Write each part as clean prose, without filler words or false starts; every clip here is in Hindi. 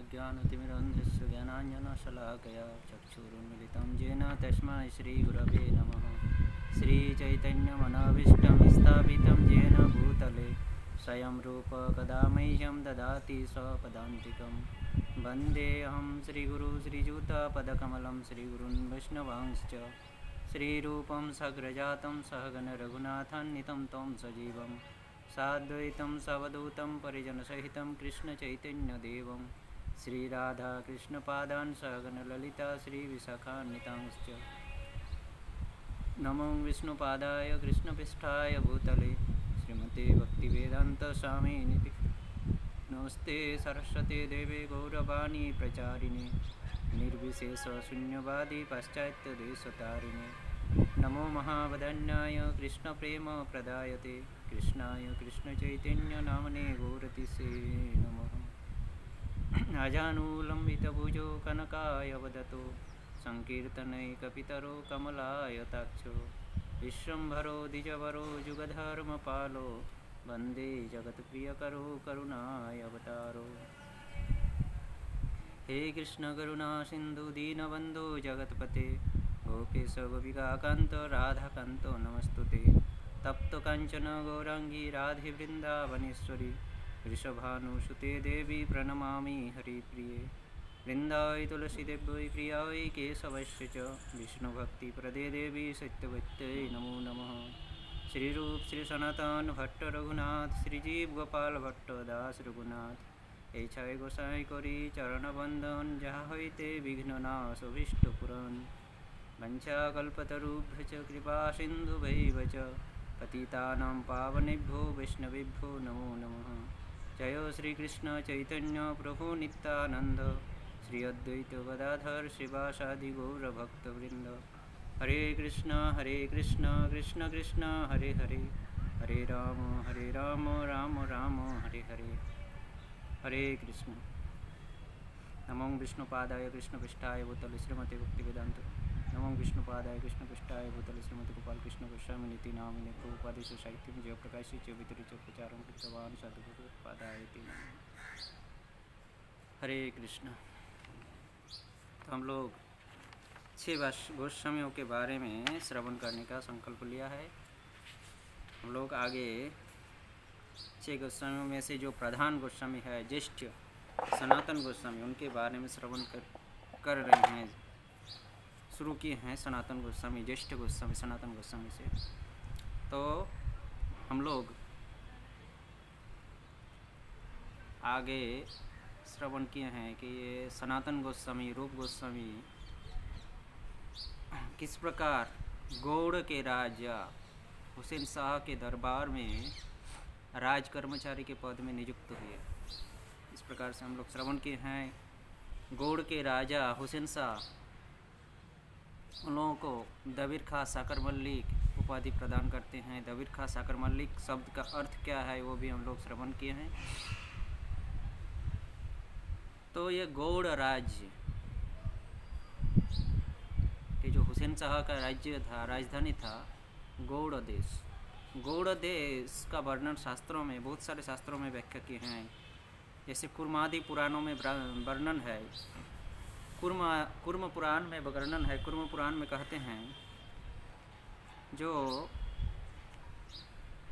अज्ञानतिमिरन्धस्य ज्ञानाञ्जनशलाकया चक्षुरुन्मिलितं येन तस्मै श्रीगुरवे नमः। श्रीचैतन्यमनोभीष्टं स्थापितं येन भूतले स्वयं रूप कदा मह्यं ददाति स्वपदान्तिकं। वन्देऽहं श्रीगुरु श्रीयुतपदकमलं श्रीगुरून् वैष्णवांश्च श्रीरूपं सग्रजातं सहगण रघुनाथान्वितं तं सजीवं साद्वैतं सवधूतं परिजनसहितं कृष्णचैतन्यदेवं श्रीराधाकृष्णपादान् सहगण ललिता श्रीविशाखान्वितांश्च। नमो विष्णुपादाय कृष्णपृष्ठाय भूतले श्रीमते भक्तिवेदान्तस्वामिनिति नमस्ते सरस्वती देवे गौरवाणी प्रचारिणे निर्विशेषशून्यवादी पाश्चात्यदेशतारिणे। नमो महावदन्याय कृष्णप्रेमप्रदायते कृष्णाय कृष्णचैतन्यनामने गौरतिसे नमः। अजानुलम्बितभुजो कनकायवदतो संकीर्तनैकपितरो कमलायताक्षो विश्वम्भरो द्विजवरो जुगधर्मपालो वन्दे जगत्प्रियकरो करुणावतारो। हे कृष्ण करुणा सिन्धु दीनबन्धो जगत्पते गोपेश गोपिकान्त राधाकान्त नमस्तुते। तप्त काञ्चन गौरांगी राधे वृन्दावनेश्वरी वृषभानुसुते देवी प्रणमामि हरिप्रिये। वृन्दावै तुलसीदेव्यै प्रियायै केशवस्य च विष्णुभक्तिप्रदे देवी सत्यवत्यै नमो नमः। श्रीरूप श्री सनातन भट्ट रघुनाथ श्रीजीव गोपाल भट्ट दास रघुनाथ ऐछाय गोसाई करी चरणबंदन जहाँ होते विघ्ननाश अभीष्टपुरन वंशाकल्पतरुभ्यश्च कृपा सिन्धुभैव च पतितानां पावनेभ्यो वैष्णवेभ्यो नमो नमः। जय श्रीकृष्ण चैतन्य प्रभु नित्यानंद श्री अद्वैत गदाधर श्रीवासादि गौरभक्तवृंद। हरे कृष्ण कृष्ण कृष्ण हरे हरे हरे राम राम राम हरे हरे। हरे कृष्ण। नमो विष्णुपादाय कृष्णपृष्ठाय भूतले श्रीमते भक्तिवेदांत नमो विष्णुपादाय कृष्णपृष्ठाय भूतले श्रीमते गोपाल कृष्ण गोस्वामिनिति नामिने प्रभुपादेश साहित्यं जय प्रकाशी च वितरित प्रचारं कृतवान् साधुपादाय ते नमः। हरे कृष्ण। तो हम लोग 6 गोस्वामियों के बारे में श्रवण करने का संकल्प लिया है। हम लोग आगे 6 गोस्वामियों में से जो प्रधान गोस्वामी है ज्येष्ठ सनातन गोस्वामी उनके बारे में श्रवण कर रहे हैं। शुरू किए हैं सनातन गोस्वामी ज्येष्ठ गोस्वामी सनातन गोस्वामी से। तो हम लोग आगे श्रवण किए हैं कि ये सनातन गोस्वामी रूप गोस्वामी किस प्रकार गौड़ के राजा हुसैन शाह के दरबार में राज कर्मचारी के पद में नियुक्त हुए। इस प्रकार से हम लोग श्रवण किए हैं। गौड़ के राजा हुसैन शाह उन लोगों को दबीर खां साकर मल्लिक उपाधि प्रदान करते हैं। दबीर खां साकर मल्लिक शब्द का अर्थ क्या है वो भी हम लोग श्रवण किए हैं। तो ये गौड़ राज्य कि जो हुसैन शाह का राज्य था राजधानी था गौड़ देश। गौड़ देश का वर्णन शास्त्रों में बहुत सारे शास्त्रों में व्याख्या किए हैं। जैसे कुर्मादि पुराणों में वर्णन है। कुर्म पुराण में वर्णन है। कुर्म पुराण में कहते हैं जो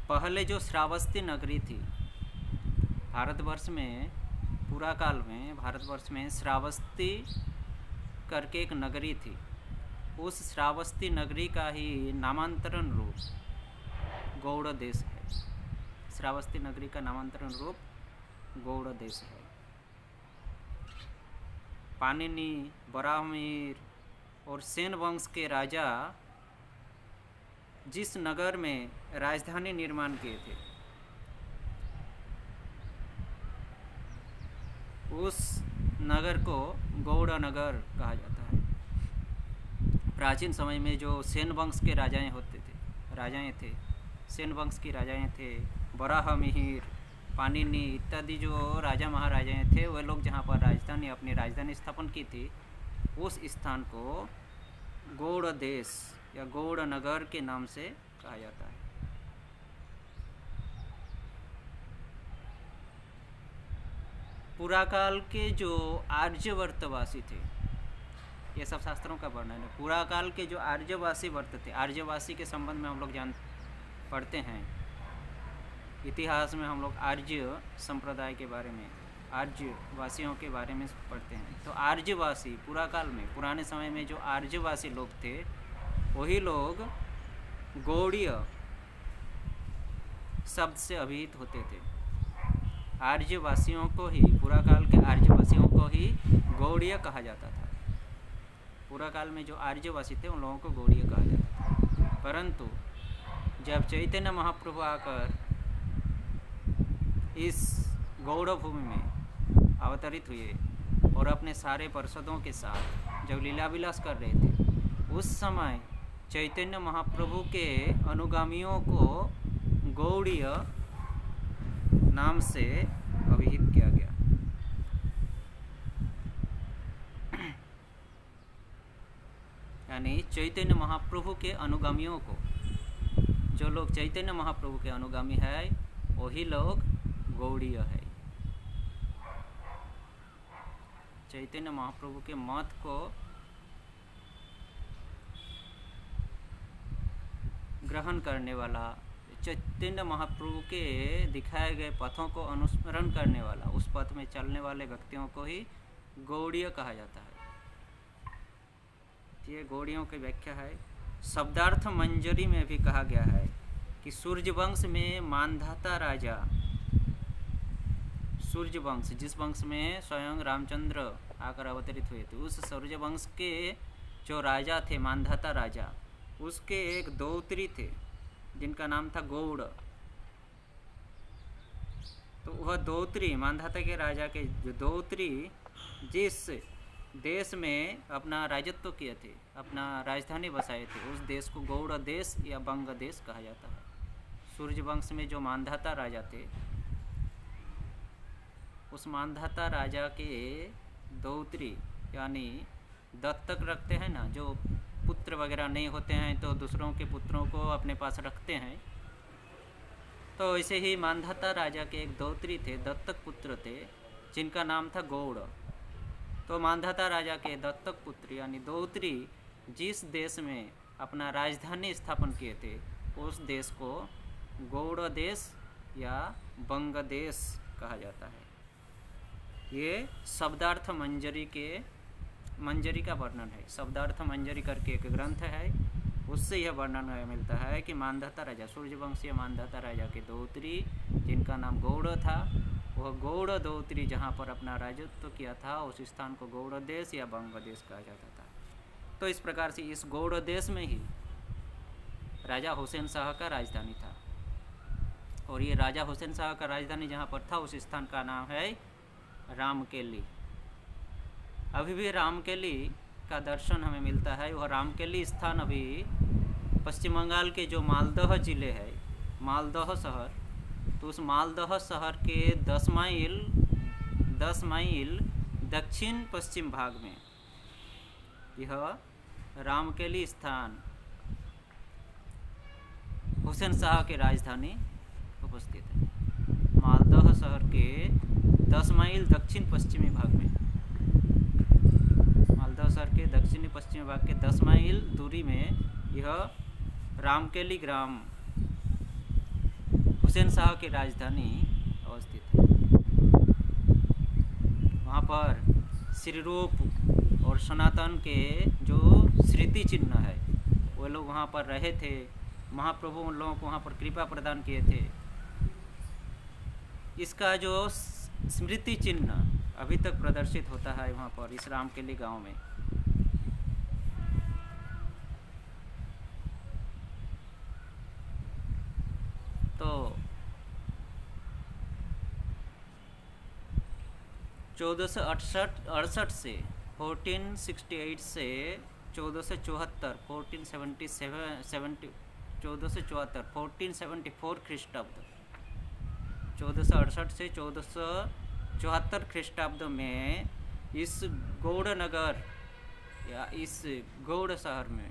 पहले जो श्रावस्ती नगरी थी भारतवर्ष में पूरा काल में भारतवर्ष में श्रावस्ती करके एक नगरी थी। उस श्रावस्ती नगरी का ही नामांतरण रूप गौड़ देश है। श्रावस्ती नगरी का नामांतरण रूप गौड़ देश है। पाणिनि बराहमीर और सेन वंश के राजा जिस नगर में राजधानी निर्माण किए थे उस नगर को गौड़ नगर कहा जाता है। प्राचीन समय में जो सेन वंश के राजाएं थे सेन वंश की राजाएं थे बराहमिहिर पाणिनि इत्यादि जो राजा महाराजाएं थे वे लोग जहाँ पर अपनी राजधानी स्थापन की थी उस स्थान को गौड़ देश या गौड़ नगर के नाम से कहा जाता है। पुराकाल के जो आर्यवर्तवासी थे, ये सब शास्त्रों का वर्णन है। पुराकाल के जो आर्यवासी वर्त थे, आर्यवासी के संबंध में हम लोग पढ़ते हैं इतिहास में, हम लोग आर्य संप्रदाय के बारे में, आर्यवासियों के बारे में पढ़ते हैं। तो आर्यवासी पुराकाल में, पुराने समय में जो आर्यवासी लोग थे, वही लोग गौड़ीय शब्द से अभिहित होते थे। आर्यवासियों को ही, पुराकाल के आर्यवासियों को ही गौड़ीय कहा जाता था। पुराकाल में जो आर्यवासी थे उन लोगों को गौड़ीय कहा जाता था। परंतु जब चैतन्य महाप्रभु आकर इस गौड़ भूमि में अवतरित हुए और अपने सारे पार्षदों के साथ जब लीला विलास कर रहे थे, उस समय चैतन्य महाप्रभु के अनुगामियों को गौड़ीय नाम से अभिहित किया गया। यानी चैतन्य महाप्रभु के अनुगामियों को, जो लोग चैतन्य महाप्रभु के अनुगामी है, वही लोग गौड़ीय है। चैतन्य महाप्रभु के मत को ग्रहण करने वाला, चैतन्य महाप्रभु के दिखाए गए पथों को अनुसरण करने वाला, उस पथ में चलने वाले व्यक्तियों को ही गौड़ीय कहा जाता है। ये गौड़ियों की व्याख्या है। शब्दार्थ मंजरी में भी कहा गया है कि सूर्यवंश में मानधाता राजा, सूर्यवंश जिस वंश में स्वयं रामचंद्र आकर अवतरित हुए थे, उस सूर्यवंश के जो राजा थे, मानधाता राजा, उसके एक दौत्री थे जिनका नाम था गौड़। तो वह दौत्री, मानधाता के राजा के जो दौत्री जिस देश में अपना राजत्व किए थे, अपना राजधानी बसाए थे, उस देश को गौड़ देश या बंग देश कहा जाता है। सूर्यवंश में जो मानधाता राजा थे, उस मानधाता राजा के दौत्री यानी दत्तक रखते हैं ना, जो पुत्र वगैरह नहीं होते हैं तो दूसरों के पुत्रों को अपने पास रखते हैं, तो ऐसे ही मानधाता राजा के एक दौत्री थे, दत्तक पुत्र थे, जिनका नाम था गौड़। तो मानधाता राजा के दत्तक पुत्र यानी दौत्री जिस देश में अपना राजधानी स्थापन किए थे, उस देश को गौड़ देश या बंग देश कहा जाता है। ये शब्दार्थ मंजरी का वर्णन है। शब्दार्थ मंजरी करके एक ग्रंथ है, उससे यह वर्णन मिलता है कि मानधाता राजा, सूर्यवंशीय मानधाता राजा के दौत्री जिनका नाम गौड़ था, वह गौड़ दौत्री जहाँ पर अपना राजत्व किया था, उस स्थान को गौड़ देश या बंग देश कहा जाता था। तो इस प्रकार से इस गौड़ देश में ही राजा हुसैन शाह का राजधानी था, और ये राजा हुसैन शाह का राजधानी जहाँ पर था, उस स्थान का नाम है रामकेली। अभी भी रामकेली का दर्शन हमें मिलता है। वह रामकेली स्थान अभी पश्चिम बंगाल के जो मालदह जिले है, मालदह शहर, तो उस मालदह शहर के 10 माइल दक्षिण पश्चिम भाग में यह रामकेली स्थान हुसैन शाह की राजधानी उपस्थित है। मालदह शहर के 10 माइल दक्षिण पश्चिमी भाग में, मालदह शहर के दक्षिणी पश्चिमी भाग के 10 माइल दूरी में यह रामकेली ग्राम हुसैन शाह की राजधानी अवस्थित है। वहाँ पर श्री रूप और सनातन के जो स्मृति चिन्ह है, वो लोग वहाँ पर रहे थे। महाप्रभु उन लोगों को वहाँ पर कृपा प्रदान किए थे। इसका जो स्मृति चिन्ह अभी तक प्रदर्शित होता है वहाँ पर, इस रामकेली गांव में। तो 1468 से 1468 से 1474 1474 ख्रीष्टाब्द, 1468 से 1474 ख्रीष्टाब्द में इस गौड़ नगर या इस गौड़ शहर में,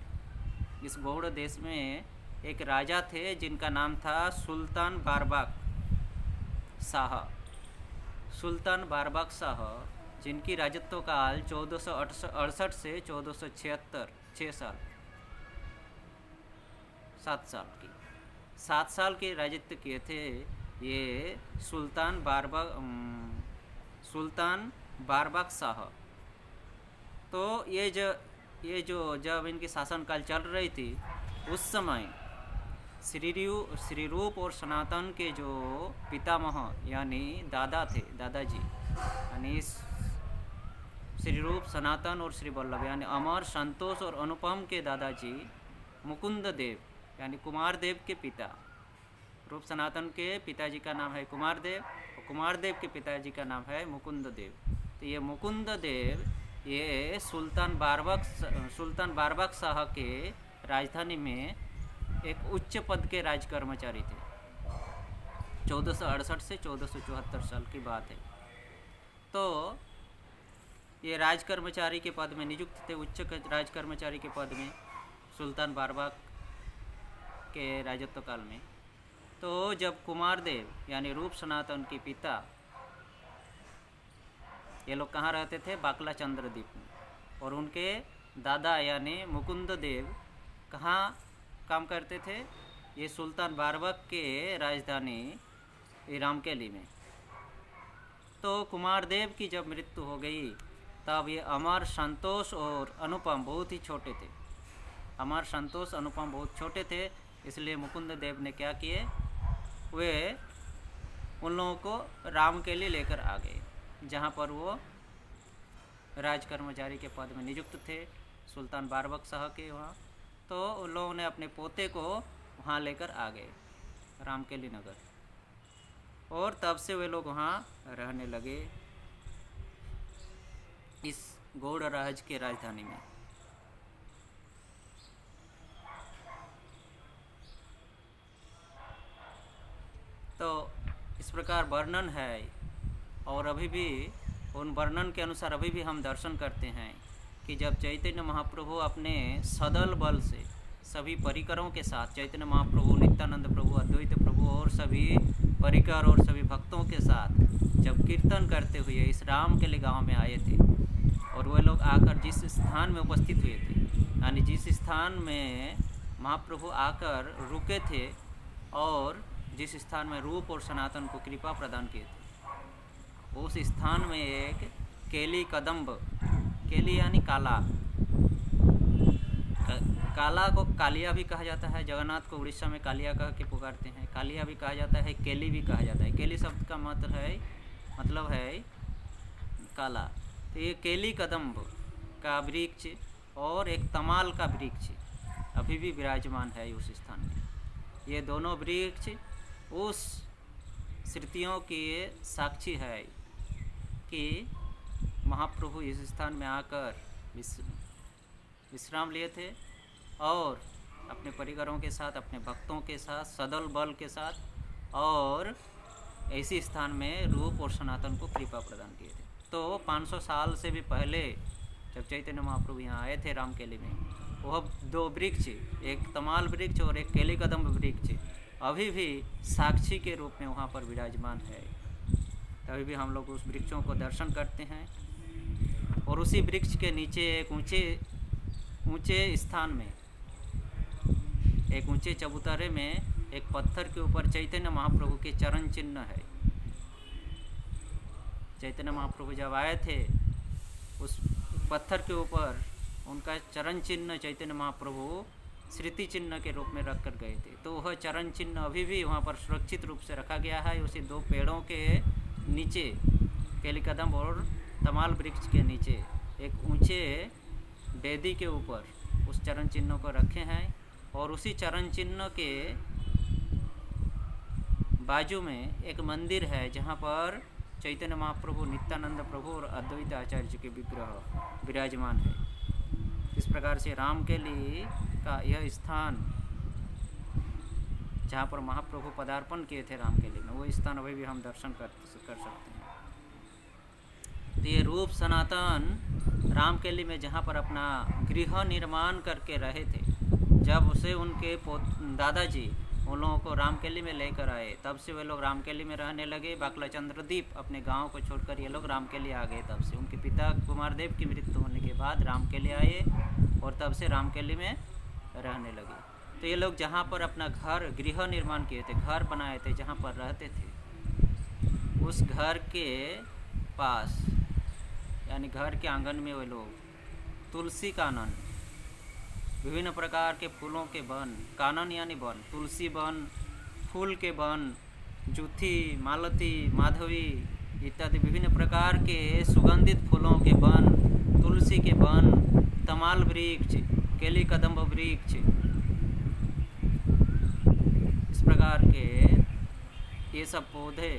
इस गौड़ देश में एक राजा थे जिनका नाम था सुल्तान बारबाक शाह। सुल्तान बारबाग शाह, जिनकी राजत्व काल 1468 से 1476, 6 साल, 7 साल की, 7 साल के राजत्व किए थे ये सुल्तान बारबाग शाह। तो ये जो जब इनकी शासनकाल चल रही थी उस समय श्री रूप और सनातन के जो पितामह यानी दादा थे, दादाजी, यानी श्री रूप, सनातन और श्री वल्लभ यानी अमर, संतोष और अनुपम के दादाजी मुकुंद देव यानी कुमार देव के पिता। रूप सनातन के पिताजी का नाम है कुमार देव और कुमार देव के पिताजी का नाम है मुकुंद देव। तो ये मुकुंद देव ये सुल्तान बारबाग शाह के राजधानी में एक उच्च पद के राज कर्मचारी थे। 1468 से 1474 साल की बात है। तो ये राज कर्मचारी के पद में नियुक्त थे, उच्च राज कर्मचारी के पद में सुल्तान बारबाग के राजत्व काल में। तो जब कुमार देव यानी रूप सनातन के पिता, ये लोग कहाँ रहते थे? बाकला चंद्र द्वीप में, और उनके दादा यानी मुकुंद देव कहाँ काम करते थे? ये सुल्तान बारबाग के राजधानी रामकेली में। तो कुमार देव की जब मृत्यु हो गई तब ये अमर, संतोष और अनुपम बहुत ही छोटे थे। अमर, संतोष, अनुपम बहुत छोटे थे, इसलिए मुकुंद देव ने क्या किए, वे उन लोगों को रामकेली लेकर आ गए, जहाँ पर वो राज कर्मचारी के पद में नियुक्त थे सुल्तान बारबाग शाह के वहाँ। तो उन लोगों ने अपने पोते को वहाँ लेकर आ गए, रामकेली नगर, और तब से वे लोग वहाँ रहने लगे, इस गौड़ राज के राजधानी में। तो इस प्रकार वर्णन है, और अभी भी उन वर्णन के अनुसार अभी भी हम दर्शन करते हैं कि जब चैतन्य महाप्रभु अपने सदल बल से सभी परिकरों के साथ, चैतन्य महाप्रभु, नित्यानंद प्रभु, अद्वैत प्रभु और सभी परिकर और सभी भक्तों के साथ जब कीर्तन करते हुए इस रामकेली गांव में आए थे, और वे लोग आकर जिस स्थान में उपस्थित हुए थे, यानी जिस स्थान में महाप्रभु आकर रुके थे और जिस स्थान में रूप और सनातन को कृपा प्रदान किए थे, उस स्थान में एक केली कदम्ब, केली यानी काला, काला को कालिया भी कहा जाता है। जगन्नाथ को उड़ीसा में कालिया कह के पुकारते हैं, कालिया भी कहा जाता है, केली भी कहा जाता है। केली शब्द का मतलब है काला। तो ये केली कदम्ब का वृक्ष और एक तमाल का वृक्ष अभी भी विराजमान है उस स्थान में। ये दोनों वृक्ष उस श्रुतियों की साक्षी है कि महाप्रभु इस स्थान में आकर विश्राम लिए थे और अपने परिवारों के साथ, अपने भक्तों के साथ, सदल बल के साथ, और ऐसी स्थान में रूप और सनातन को कृपा प्रदान किए थे। तो 500 साल से भी पहले जब चैतन्य महाप्रभु यहाँ आए थे रामकेली में, वह दो वृक्ष, एक तमाल वृक्ष और एक केली कदम्ब वृक्ष अभी भी साक्षी के रूप में वहाँ पर विराजमान है। तभी भी हम लोग उस वृक्षों को दर्शन करते हैं, और उसी वृक्ष के नीचे एक ऊंचे स्थान में, एक ऊंचे चबूतरे में एक पत्थर के ऊपर चैतन्य महाप्रभु के चरण चिन्ह है। चैतन्य महाप्रभु जब आए थे उस पत्थर के ऊपर उनका चरण चिन्ह चैतन्य महाप्रभु स्मृति चिन्ह के रूप में रख कर गए थे। तो वह चरण चिन्ह अभी भी वहाँ पर सुरक्षित रूप से रखा गया है। उसी दो पेड़ों के नीचे, केली कदम्ब और तमाल वृक्ष के नीचे एक ऊंचे वेदी के ऊपर उस चरण चिन्ह को रखे हैं, और उसी चरण चिन्ह के बाजू में एक मंदिर है जहाँ पर चैतन्य महाप्रभु, नित्यानंद प्रभु और अद्वैत आचार्य जी के विग्रह विराजमान है। इस प्रकार से रामकेली का यह स्थान जहाँ पर महाप्रभु पदार्पण किए थे रामकेली में, वो स्थान अभी भी हम दर्शन कर सकते हैं। तो ये रूप सनातन रामकेली में जहाँ पर अपना गृह निर्माण करके रहे थे, जब उसे उनके दादाजी उन लोगों को रामकेली में लेकर आए। तब से वे लोग रामकेली में रहने लगे। बाकला चंद्रदीप अपने गांव को छोड़कर ये लोग रामकेली आ गए। तब से उनके पिता कुमारदेव की मृत्यु होने के बाद रामकेली आए और तब से रामकेली में रहने लगे। तो ये लोग जहाँ पर अपना घर गृह निर्माण किए थे, घर बनाए थे, जहाँ पर रहते थे, उस घर के पास यानी घर के आंगन में वे लोग तुलसी कानन, विभिन्न प्रकार के फूलों के वन, कानन यानी वन, तुलसी वन, फूल के वन, जूथी, मालती, माधवी इत्यादि विभिन्न प्रकार के सुगंधित फूलों के वन, तुलसी के वन, तमाल वृक्ष, केली कदम्ब वृक्ष, इस प्रकार के ये सब पौधे,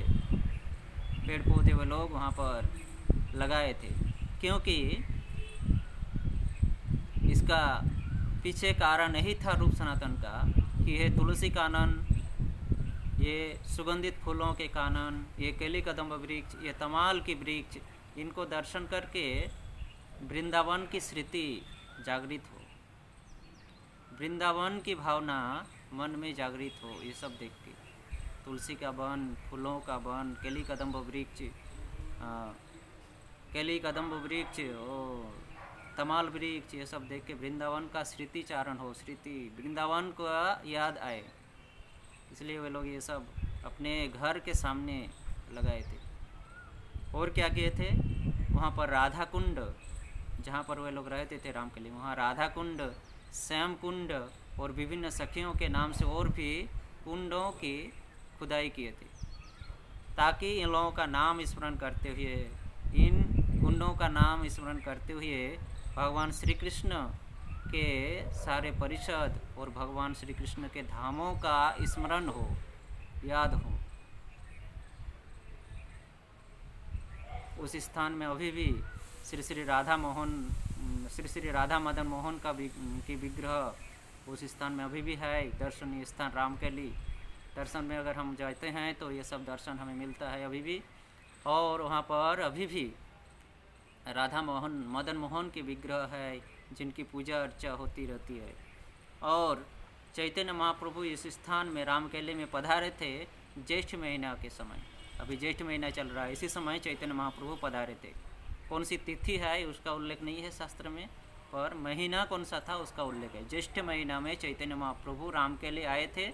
पेड़ पौधे वे लोग वहाँ पर लगाए थे। क्योंकि इसका पीछे कारण यही था रूप सनातन का कि ये तुलसी कानन, ये सुगंधित फूलों के कानन, ये केली कदम्ब वृक्ष, ये तमाल की वृक्ष, इनको दर्शन करके वृंदावन की स्मृति जागृत हो, वृंदावन की भावना मन में जागृत हो। ये सब देख के तुलसी का वन, फूलों का वन, केली कदम्ब वृक्ष, केली कदम्ब वृक्ष और तमाल वृक्ष, ये सब देख के वृंदावन का स्मृति चारण हो, स्मृति वृंदावन को याद आए, इसलिए वे लोग ये सब अपने घर के सामने लगाए थे। और क्या किए थे, वहाँ पर राधा कुंड, जहाँ पर वे लोग रहते थे रामकेली, वहाँ राधा कुंड, श्याम कुंड और विभिन्न सखियों के नाम से और भी कुंडों की खुदाई किए थे, ताकि इन लोगों का नाम स्मरण करते हुए, इन कुंडों का नाम स्मरण करते हुए भगवान श्री कृष्ण के सारे परिषद और भगवान श्री कृष्ण के धामों का स्मरण हो, याद हो। उस स्थान में अभी भी श्री श्री राधा मदन मोहन का की विग्रह उस स्थान में अभी भी है। दर्शनीय स्थान रामकेली, दर्शन में अगर हम जाते हैं तो ये सब दर्शन हमें मिलता है अभी भी। और वहाँ पर अभी भी राधा मोहन मदन मोहन की विग्रह है, जिनकी पूजा अर्चा होती रहती है। और चैतन्य महाप्रभु इस स्थान में रामकेली में पधारे थे ज्येष्ठ महीना के समय। अभी ज्येष्ठ महीना चल रहा है, इसी समय चैतन्य महाप्रभु पधारे थे। कौन सी तिथि है उसका उल्लेख नहीं है शास्त्र में, पर महीना कौन सा था उसका उल्लेख है। ज्येष्ठ महीना में चैतन्य महाप्रभु रामकेली आए थे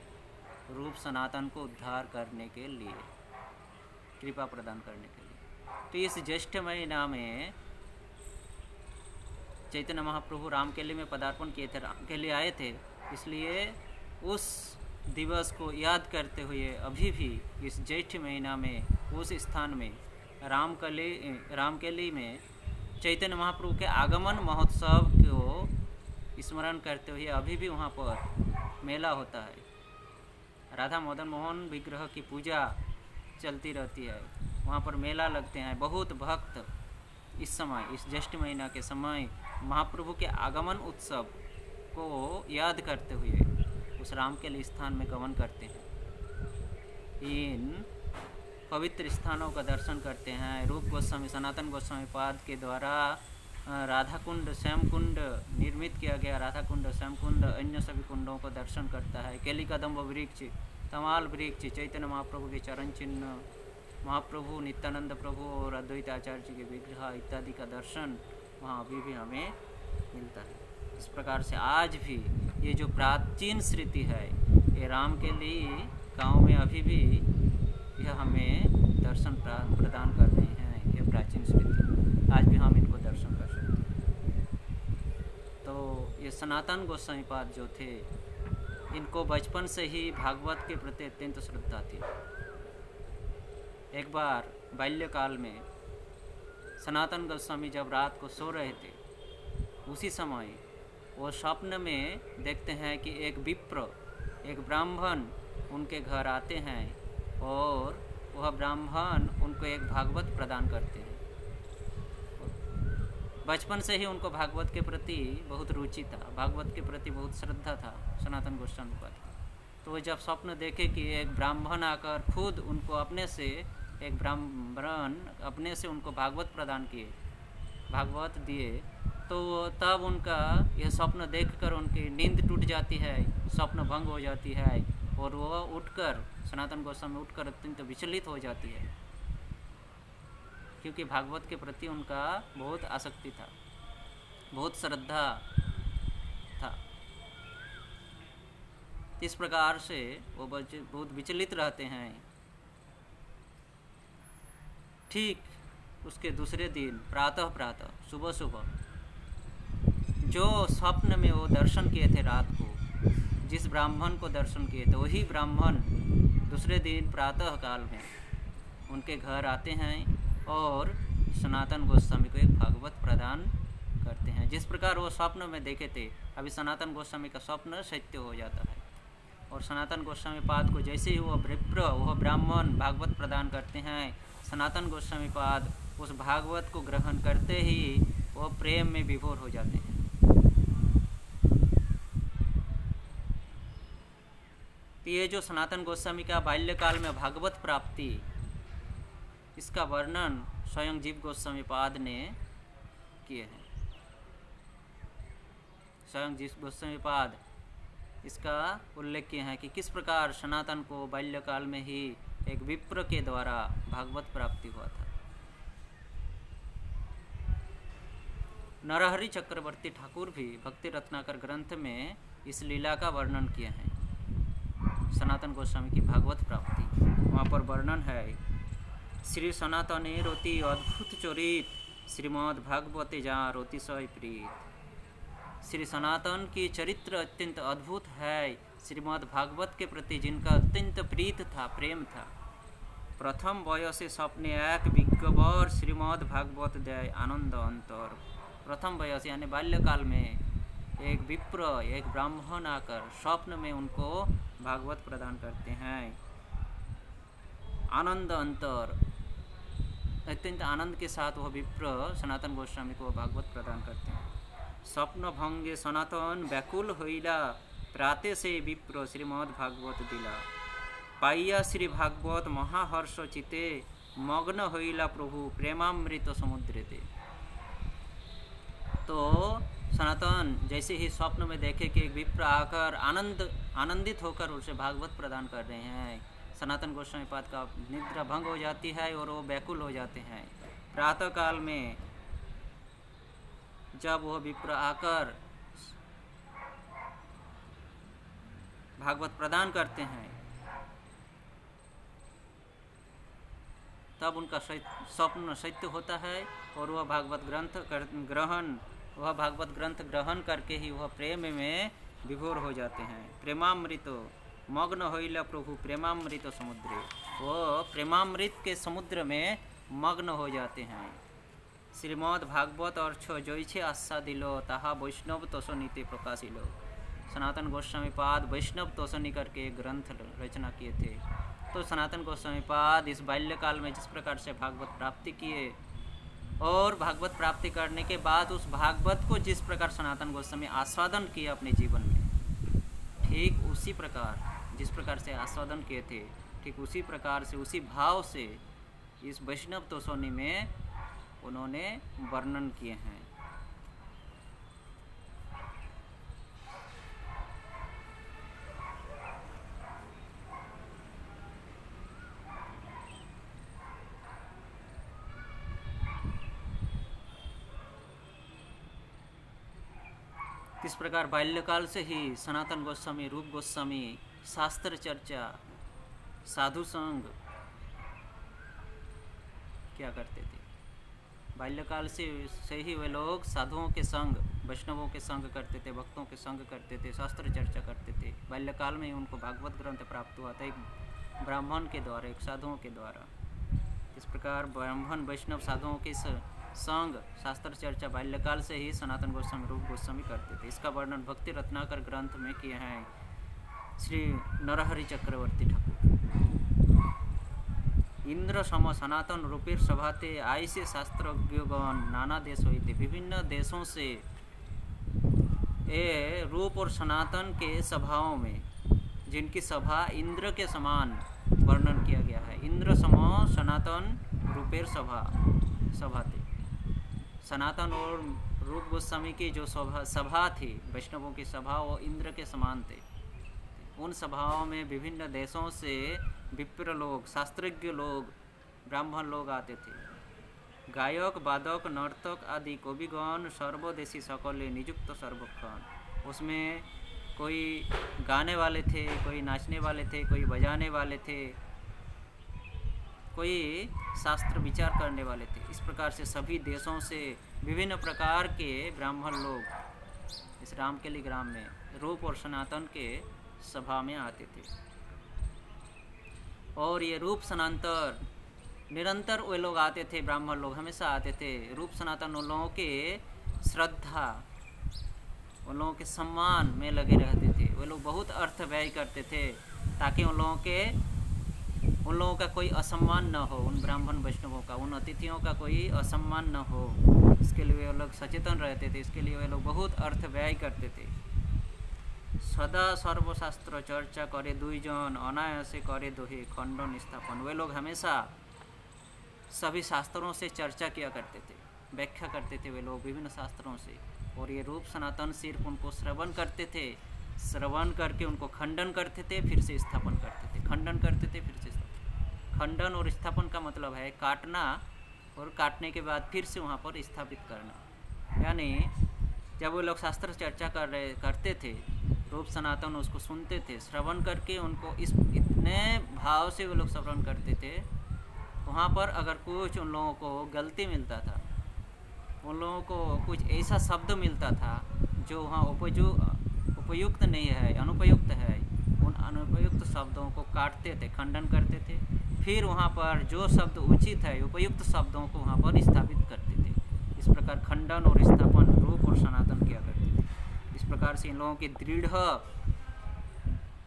रूप सनातन को उद्धार करने के लिए, कृपा प्रदान करने के लिए। तो इस ज्येष्ठ महीना में चैतन्य महाप्रभु रामकेली में पदार्पण किए थे, रामकेली आए थे, इसलिए उस दिवस को याद करते हुए अभी भी इस ज्येष्ठ महीना में उस स्थान में रामकेली में चैतन्य महाप्रभु के आगमन महोत्सव को स्मरण करते हुए अभी भी वहाँ पर मेला होता है। राधा मदन मोहन विग्रह की पूजा चलती रहती है, वहाँ पर मेला लगते हैं। बहुत भक्त इस समय, इस ज्येष्ठ महीना के समय महाप्रभु के आगमन उत्सव को याद करते हुए उस रामकेली स्थान में गमन करते हैं, इन पवित्र स्थानों का दर्शन करते हैं। रूप गोस्वामी सनातन गोस्वामी पाद के द्वारा राधा कुंड, श्याम कुंड निर्मित किया गया राधा कुंड, श्याम कुंड, अन्य सभी कुंडों को दर्शन करता है। केली कदम्ब वृक्ष, तमाल वृक्ष, चैतन्य महाप्रभु के चरण चिन्ह, महाप्रभु, नित्यानंद प्रभु और अद्वैत आचार्य जी के विग्रह इत्यादि का दर्शन वहाँ अभी भी हमें मिलता है। इस प्रकार से आज भी ये जो प्राचीन स्मृति है, ये रामकेली गाँव में अभी भी यह हमें दर्शन प्रदान कर रहे हैं। ये प्राचीन स्मृति आज भी हम इनको दर्शन कर सकते हैं। तो ये सनातन गोस्वामी पाद जो थे, इनको बचपन से ही भागवत के प्रति अत्यंत श्रद्धा थी। एक बार बाल्यकाल में सनातन गोस्वामी जब रात को सो रहे थे, उसी समय वो स्वप्न में देखते हैं कि एक विप्र, एक ब्राह्मण उनके घर आते हैं और वह ब्राह्मण उनको एक भागवत प्रदान करते हैं। बचपन से ही उनको भागवत के प्रति बहुत रुचि था, भागवत के प्रति बहुत श्रद्धा था सनातन गोस्वामी पाद का। तो वो जब स्वप्न देखे कि एक ब्राह्मण आकर खुद उनको अपने से, एक ब्राह्मण अपने से उनको भागवत प्रदान किए, भागवत दिए, तो तब उनका यह स्वप्न देखकर उनकी नींद टूट जाती है, स्वप्न भंग हो जाती है और वह उठकर, सनातन गोस्वामी उठकर अत्यंत विचलित हो जाती है, क्योंकि भागवत के प्रति उनका बहुत आसक्ति था, बहुत श्रद्धा था। इस प्रकार से वो बहुत विचलित रहते हैं। ठीक उसके दूसरे दिन प्रातः सुबह जो स्वप्न में वो दर्शन किए थे रात को, जिस ब्राह्मण को दर्शन किए थे, वही ब्राह्मण दूसरे दिन प्रातः काल में उनके घर आते हैं और सनातन गोस्वामी को एक भागवत प्रदान करते हैं। जिस प्रकार वो स्वप्न में देखे थे, अभी सनातन गोस्वामी का स्वप्न सत्य हो जाता है। और सनातन गोस्वामी पाद को जैसे ही वह ब्राह्मण भागवत प्रदान करते हैं, सनातन गोस्वामी पाद उस भागवत को ग्रहण करते ही वो प्रेम में विभोर हो जाते हैं। तो ये जो सनातन गोस्वामी का बाल्यकाल में भागवत प्राप्ति, इसका वर्णन स्वयं जीव गोस्वामी पाद ने किए हैं। स्वयं जीव गोस्वामी पाद इसका उल्लेख किए हैं कि किस प्रकार सनातन को बाल्यकाल में ही एक विप्र के द्वारा भागवत प्राप्ति हुआ था। नरहरि चक्रवर्ती ठाकुर भी भक्ति रत्नाकर ग्रंथ में इस लीला का वर्णन किए हैं, सनातन गोस्वामी की भागवत प्राप्ति। वहाँ पर वर्णन है, श्री सनातने रोति अद्भुत चरित, श्रीमद् भागवते जा रोति सय प्रीत। श्री सनातन की चरित्र अत्यंत अद्भुत है, श्रीमद् भागवत के प्रति जिनका अत्यंत प्रीत था, प्रेम था। प्रथम बयसे स्वप्ने एक विज्ञवर, श्रीमद् भागवत दय आनंद अंतर। प्रथम वयस यानी बाल्यकाल में एक विप्र, एक ब्राह्मण आकर स्वप्न में उनको भागवत प्रदान करते हैं। आनंद अंतर, अत्यंत आनंद के साथ वह विप्र सनातन गोस्वामी को भागवत प्रदान करते हैं। स्वप्न भंगे सनातन व्याकुल होइला, प्राते से विप्र श्रीमद् भागवत दिला। पाइया श्री भागवत महाहर्ष चिते, मग्न होइला प्रभु प्रेमामृत समुद्रेते। तो सनातन जैसे ही स्वप्न में देखे कि एक विप्र आकर आनंदित होकर उसे भागवत प्रदान कर रहे हैं, सनातन गोस्वामी पाद का निद्रा भंग हो जाती है और वो व्याकुल हो जाते हैं। प्रातः काल में जब वह विप्र आकर भागवत प्रदान करते हैं, तब उनका स्वप्न सत्य होता है और वह भागवत ग्रंथ ग्रहण करके ही वह प्रेम में विभोर हो जाते हैं। प्रेमामृतो मग्न होइला प्रभु प्रेमामृत समुद्रे, वो प्रेमामृत के समुद्र में मग्न हो जाते हैं। श्रीमद् भागवत अर्थ जैसे आशा दिलो, ताहा वैष्णव तोषणीते प्रकाशिलो। सनातन गोस्वामी पाद वैष्णव तोषणी करके ग्रंथ रचना किए थे। तो सनातन गोस्वामी पाद इस बाल्यकाल में जिस प्रकार से भागवत प्राप्ति किए और भागवत प्राप्ति करने के बाद उस भागवत को जिस प्रकार सनातन गोस्वामी आस्वादन किया अपने जीवन में, ठीक उसी प्रकार जिस प्रकार से आस्वादन किए थे, ठीक उसी प्रकार से उसी भाव से इस वैष्णव तोषणी में उन्होंने वर्णन किए हैं। किस प्रकार बाल्यकाल से ही सनातन गोस्वामी, रूप गोस्वामी शास्त्र चर्चा, साधु संग क्या करते थे। बाल्यकाल से ही वे लोग साधुओं के संग, वैष्णवों के संग करते थे, भक्तों के संग करते थे, शास्त्र चर्चा करते थे। बाल्यकाल में ही उनको भागवत ग्रंथ प्राप्त हुआ था, एक ब्राह्मण के द्वारा, एक साधुओं के द्वारा। इस प्रकार ब्राह्मण वैष्णव साधुओं के संग शास्त्र चर्चा बाल्यकाल से ही सनातन गोस्वामी, रूप गोस्वामी करते थे। इसका वर्णन भक्ति रत्नाकर ग्रंथ में किए हैं श्री नरहरि चक्रवर्ती ठाकुर। इंद्र सम सनातन रूपेर सभाते आइसे शास्त्रज्ञगण नाना देश होते। विभिन्न देशों से ये रूप और सनातन के सभाओं में, जिनकी सभा इंद्र के समान वर्णन किया गया है। इंद्र सम सनातन रूपेर सभा थे। सनातन और रूप गोस्वामी की जो सभा थी, वैष्णवों की सभा, वो इंद्र के समान थे। उन सभाओं में विभिन्न देशों से विप्र लोग, शास्त्रज्ञ लोग, ब्राह्मण लोग आते थे। गायक, वादक, नर्तक आदि कविगण सर्वदेशी सकले नियुक्त सर्वक्षण। उसमें कोई गाने वाले थे, कोई नाचने वाले थे, कोई बजाने वाले थे, कोई शास्त्र विचार करने वाले थे। इस प्रकार से सभी देशों से विभिन्न प्रकार के ब्राह्मण लोग इस रामकेली ग्राम में रूप और सनातन के सभा में आते थे। और ये रूप सनातन निरंतर वे लोग आते थे, ब्राह्मण लोग हमेशा आते थे। रूप सनातन उन लोगों के श्रद्धा, उन लोगों के सम्मान में लगे रहते थे। वे लोग बहुत अर्थ व्यय करते थे ताकि उन लोगों का कोई असम्मान न हो, उन ब्राह्मण वैष्णवों का, उन अतिथियों का कोई असम्मान न हो। इसके लिए वे लोग सचेतन रहते थे। इसके लिए वे लोग बहुत अर्थ व्यय करते थे। सदा सर्वशास्त्र चर्चा करे दुई जन, अनायासे करे दोहे खंडन स्थापन। वे लोग हमेशा सभी शास्त्रों से चर्चा किया करते थे, व्याख्या करते थे वे लोग विभिन्न शास्त्रों से। और ये रूप सनातन सिर्फ उनको श्रवण करते थे, श्रवण करके उनको खंडन करते थे, फिर से स्थापन करते थे, खंडन करते थे, फिर से स्थापन। खंडन और स्थापन का मतलब है काटना और काटने के बाद फिर से वहाँ पर स्थापित करना। यानी जब वो लोग शास्त्र चर्चा करते थे, रूप सनातन उसको सुनते थे, श्रवण करके उनको इतने भाव से वो लोग श्रवण करते थे। वहाँ पर अगर कुछ उन लोगों को गलती मिलता था, उन लोगों को कुछ ऐसा शब्द मिलता था जो वहाँ उपयुक्त नहीं है, अनुपयुक्त है, उन अनुपयुक्त शब्दों को काटते थे, खंडन करते थे। फिर वहाँ पर जो शब्द उचित है, उपयुक्त शब्दों को वहाँ पर स्थापित करते थे। इस प्रकार खंडन और स्थापन रूप और सनातन किया करते थे। इस प्रकार से इन लोगों के दृढ़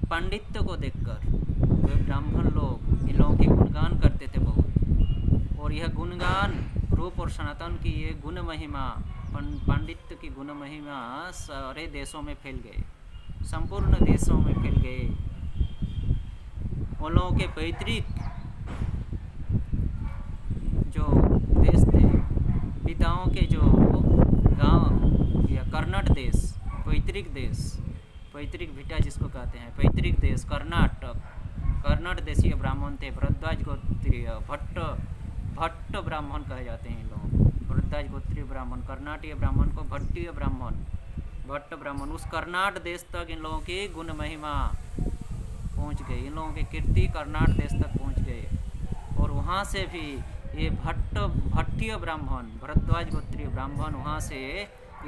पांडित्य को देखकर वे ब्राह्मण लोग इन लोगों के गुणगान करते थे बहुत। और यह गुणगान रूप और सनातन की ये गुण महिमा, पांडित्य की गुण महिमा सारे देशों में फैल गए, संपूर्ण देशों में फैल गए। उन लोगों के पैतृक जो देश थे, पिताओं के जो गांव या कर्नाटक देश, पैतृक देश, पैतृक भिटा जिसको कहते हैं, पैतृक देश कर्नाटक देशीय ब्राह्मण थे। भरद्वाज गोत्रीय भट्ट ब्राह्मण कहे जाते हैं इन लोगों को। भरद्वाज गोत्रीय ब्राह्मण, कर्नाटकीय ब्राह्मण को भट्टीय ब्राह्मण, भट्ट ब्राह्मण। उस कर्नाटक देश तक इन लोगों की गुण महिमा पहुंच गई, इन लोगों की कीर्ति कर्नाटक देश तक पहुंच गई। और वहाँ से भी ये भट्टीय ब्राह्मण, भरद्वाज गोत्रीय ब्राह्मण वहाँ से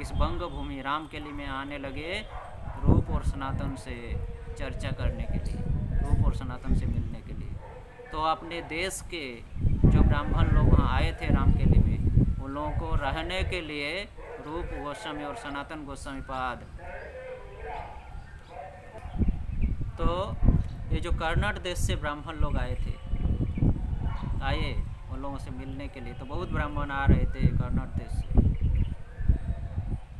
इस बंग भूमि रामकेली में आने लगे रूप और सनातन से चर्चा करने के लिए, रूप और सनातन से मिलने के लिए। तो अपने देश के जो ब्राह्मण लोग वहाँ आए थे रामकेली में, उन लोगों को रहने के लिए रूप गोस्वामी और सनातन गोस्वामी पाद, तो ये जो कर्नाटक देश से ब्राह्मण लोग आए उन लोगों से मिलने के लिए। तो बहुत ब्राह्मण आ रहे थे कर्नाटक देश से।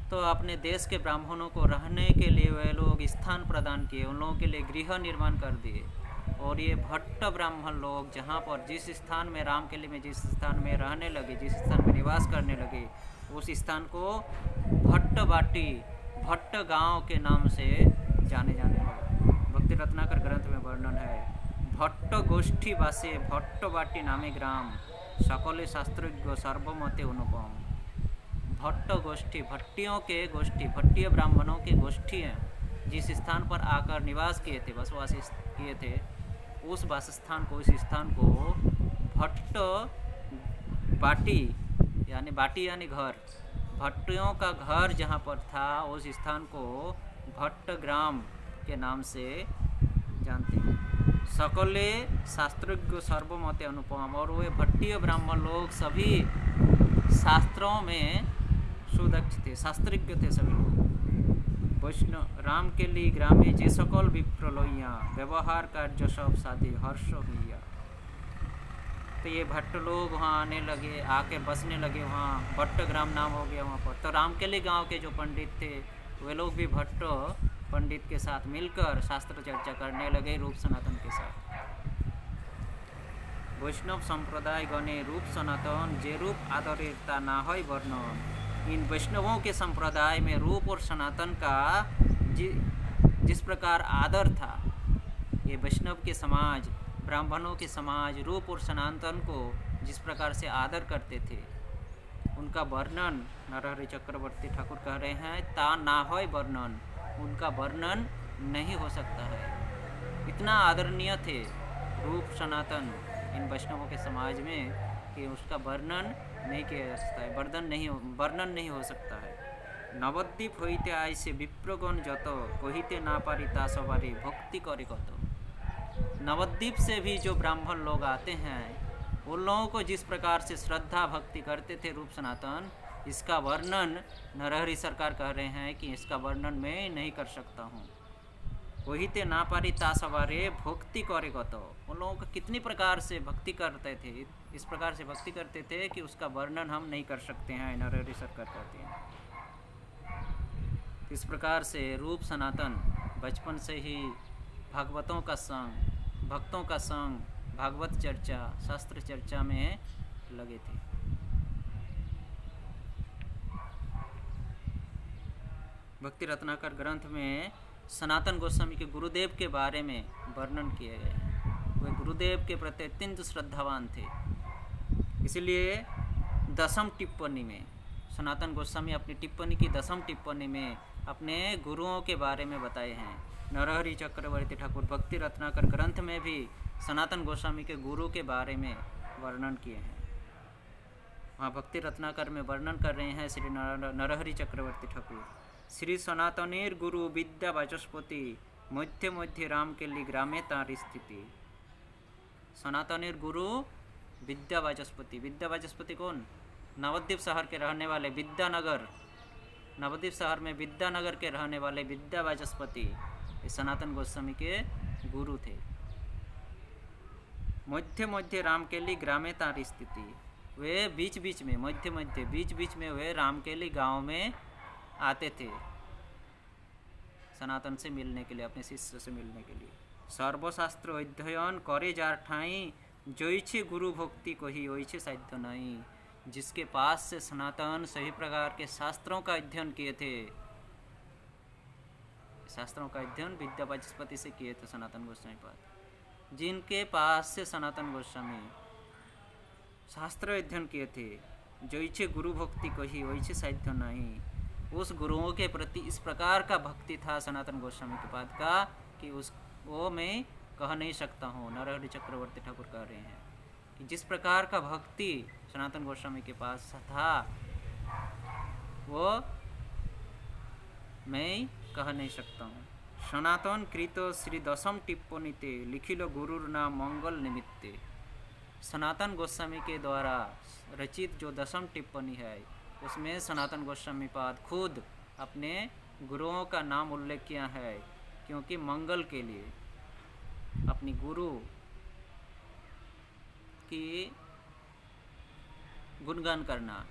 तो अपने देश के ब्राह्मणों को रहने के लिए वे लोग स्थान प्रदान किए, उन लोगों के लिए गृह निर्माण कर दिए। और ये भट्ट ब्राह्मण लोग जहाँ पर जिस स्थान में रामकेली में जिस स्थान में रहने लगे, जिस स्थान में निवास करने लगे, उस स्थान को भट्ट बाटी, भट्ट गांव के नाम से जाने लगे। भक्ति रत्नाकर ग्रंथ में वर्णन है, भट्ट गोष्ठी वासे भट्ट बाटी नामे ग्राम, सकले शास्त्रज्ञ सर्वमते अनुपम। भट्ट गोष्ठी, भट्टियों के गोष्ठी, भट्टीय ब्राह्मणों के गोष्ठी हैं। जिस स्थान पर आकर निवास किए थे, बसवास किए थे, उस वासस्थान को, उस स्थान को भट्ट बाटी यानी घर, भट्टियों का घर जहाँ पर था, उस स्थान को भट्ट ग्राम के नाम से जानते हैं। सकले शास्त्रज्ञ सर्वमते अनुपम। और वे भट्टीय ब्राह्मण लोग सभी शास्त्रों में सुदक्ष थे, शास्त्रज्ञ थे सभी लोग। वैष्णव रामकेली ग्रामे जे सकल विप्र लोइया, व्यवहार कार्य सब साधे हर्ष हुआ। तो ये भट्ट लोग वहाँ आने लगे, आके बसने लगे वहाँ, भट्ट ग्राम नाम हो गया वहाँ पर। तो रामकेली गांव के जो पंडित थे, वे लोग भी भट्ट पंडित के साथ मिलकर शास्त्र चर्चा करने लगे रूप सनातन के साथ। वैष्णव संप्रदाय गणे रूप सनातन, जे रूप आदरेता ना है वर्णन। इन वैष्णवों के संप्रदाय में रूप और सनातन का जिस प्रकार आदर था, ये वैष्णव के समाज, ब्राह्मणों के समाज रूप और सनातन को जिस प्रकार से आदर करते थे, उनका वर्णन नरहरि चक्रवर्ती ठाकुर कह रहे हैं, ता ना होय वर्णन, उनका वर्णन नहीं हो सकता है। इतना आदरणीय थे रूप सनातन इन वैष्णवों के समाज में कि उसका वर्णन नहीं किया जा सकता है, वर्णन नहीं हो सकता है। नवद्वीप होइते आइसे विप्रगण जत, कहिते ना पारी ता सवारी भक्ति करे कत। नवद्वीप से भी जो ब्राह्मण लोग आते हैं, उन लोगों को जिस प्रकार से श्रद्धा भक्ति करते थे रूप सनातन, इसका वर्णन नरहरि सरकार कह रहे हैं कि इसका वर्णन मैं नहीं कर सकता हूँ। कहिते ना पारी ता सवारे भक्ति करे कत। उन लोगों का कितनी प्रकार से भक्ति करते थे, इस प्रकार से भक्ति करते थे कि उसका वर्णन हम नहीं कर सकते हैं, नरहरि सरकार कहते हैं। इस प्रकार से रूप सनातन बचपन से ही भागवतों का संग, भक्तों का संग, भागवत चर्चा, शास्त्र चर्चा में लगे थे। भक्ति रत्नाकर ग्रंथ में सनातन गोस्वामी के गुरुदेव के बारे में वर्णन किए गए। वे गुरुदेव के प्रति अत्यंत श्रद्धावान थे। इसलिए दसम टिप्पणी में सनातन गोस्वामी अपनी टिप्पणी की 10वीं टिप्पणी में अपने गुरुओं के बारे में बताए हैं। नरहरि चक्रवर्ती ठाकुर भक्ति रत्नाकर ग्रंथ में भी सनातन गोस्वामी के गुरु के बारे में वर्णन किए हैं। वहाँ भक्ति रत्नाकर में वर्णन कर रहे हैं श्री नरहरि चक्रवर्ती ठाकुर। श्री सनातनेर गुरु विद्या वाचस्पति, मध्य मध्य रामकेली ग्रामे तार स्थिति। सनातनेर गुरु विद्या वाचस्पति। विद्या वाचस्पति कौन? नवद्वीप शहर के रहने वाले विद्यानगर, नवद्वीप शहर में विद्यानगर के रहने वाले विद्या वाचस्पति ये सनातन गोस्वामी के गुरु थे। मध्य मध्य रामकेली ग्रामे तार स्थिति। वे बीच बीच में, मध्य मध्य बीच बीच में वे रामकेली गांव में आते थे सनातन से मिलने के लिए, अपने शिष्य से मिलने के लिए। सर्वशास्त्र अध्ययन करे जार ठाई, जोइछे गुरु भक्ति कही ओइछे साध्य नहीं। जिसके पास से सनातन सही प्रकार के शास्त्रों का अध्ययन किए थे, शास्त्रों का अध्ययन विद्या वाचस्पति से किए थे सनातन गोस्वामी पाद। जिनके पास से सनातन गोस्वामी शास्त्र अध्ययन किए थे, जोइछे गुरु भक्ति कही ओइछे साध्य नहीं, उस गुरुओं के प्रति इस प्रकार का भक्ति था सनातन गोस्वामी के पाद का कि उस वो मैं कह नहीं सकता हूँ। नरहरि चक्रवर्ती ठाकुर कह रहे हैं कि जिस प्रकार का भक्ति सनातन गोस्वामी के पास था वो मैं कह नहीं सकता हूँ। सनातन कृत श्री 10वीं टिप्पणीते लिखिल गुरुर नाम मंगल निमित्ते। सनातन गोस्वामी के द्वारा रचित जो 10वीं टिप्पणी है, उसमें सनातन गोस्वामी पाद खुद अपने गुरुओं का नाम उल्लेख किया है, क्योंकि मंगल के लिए अपनी गुरु की गुणगान करना,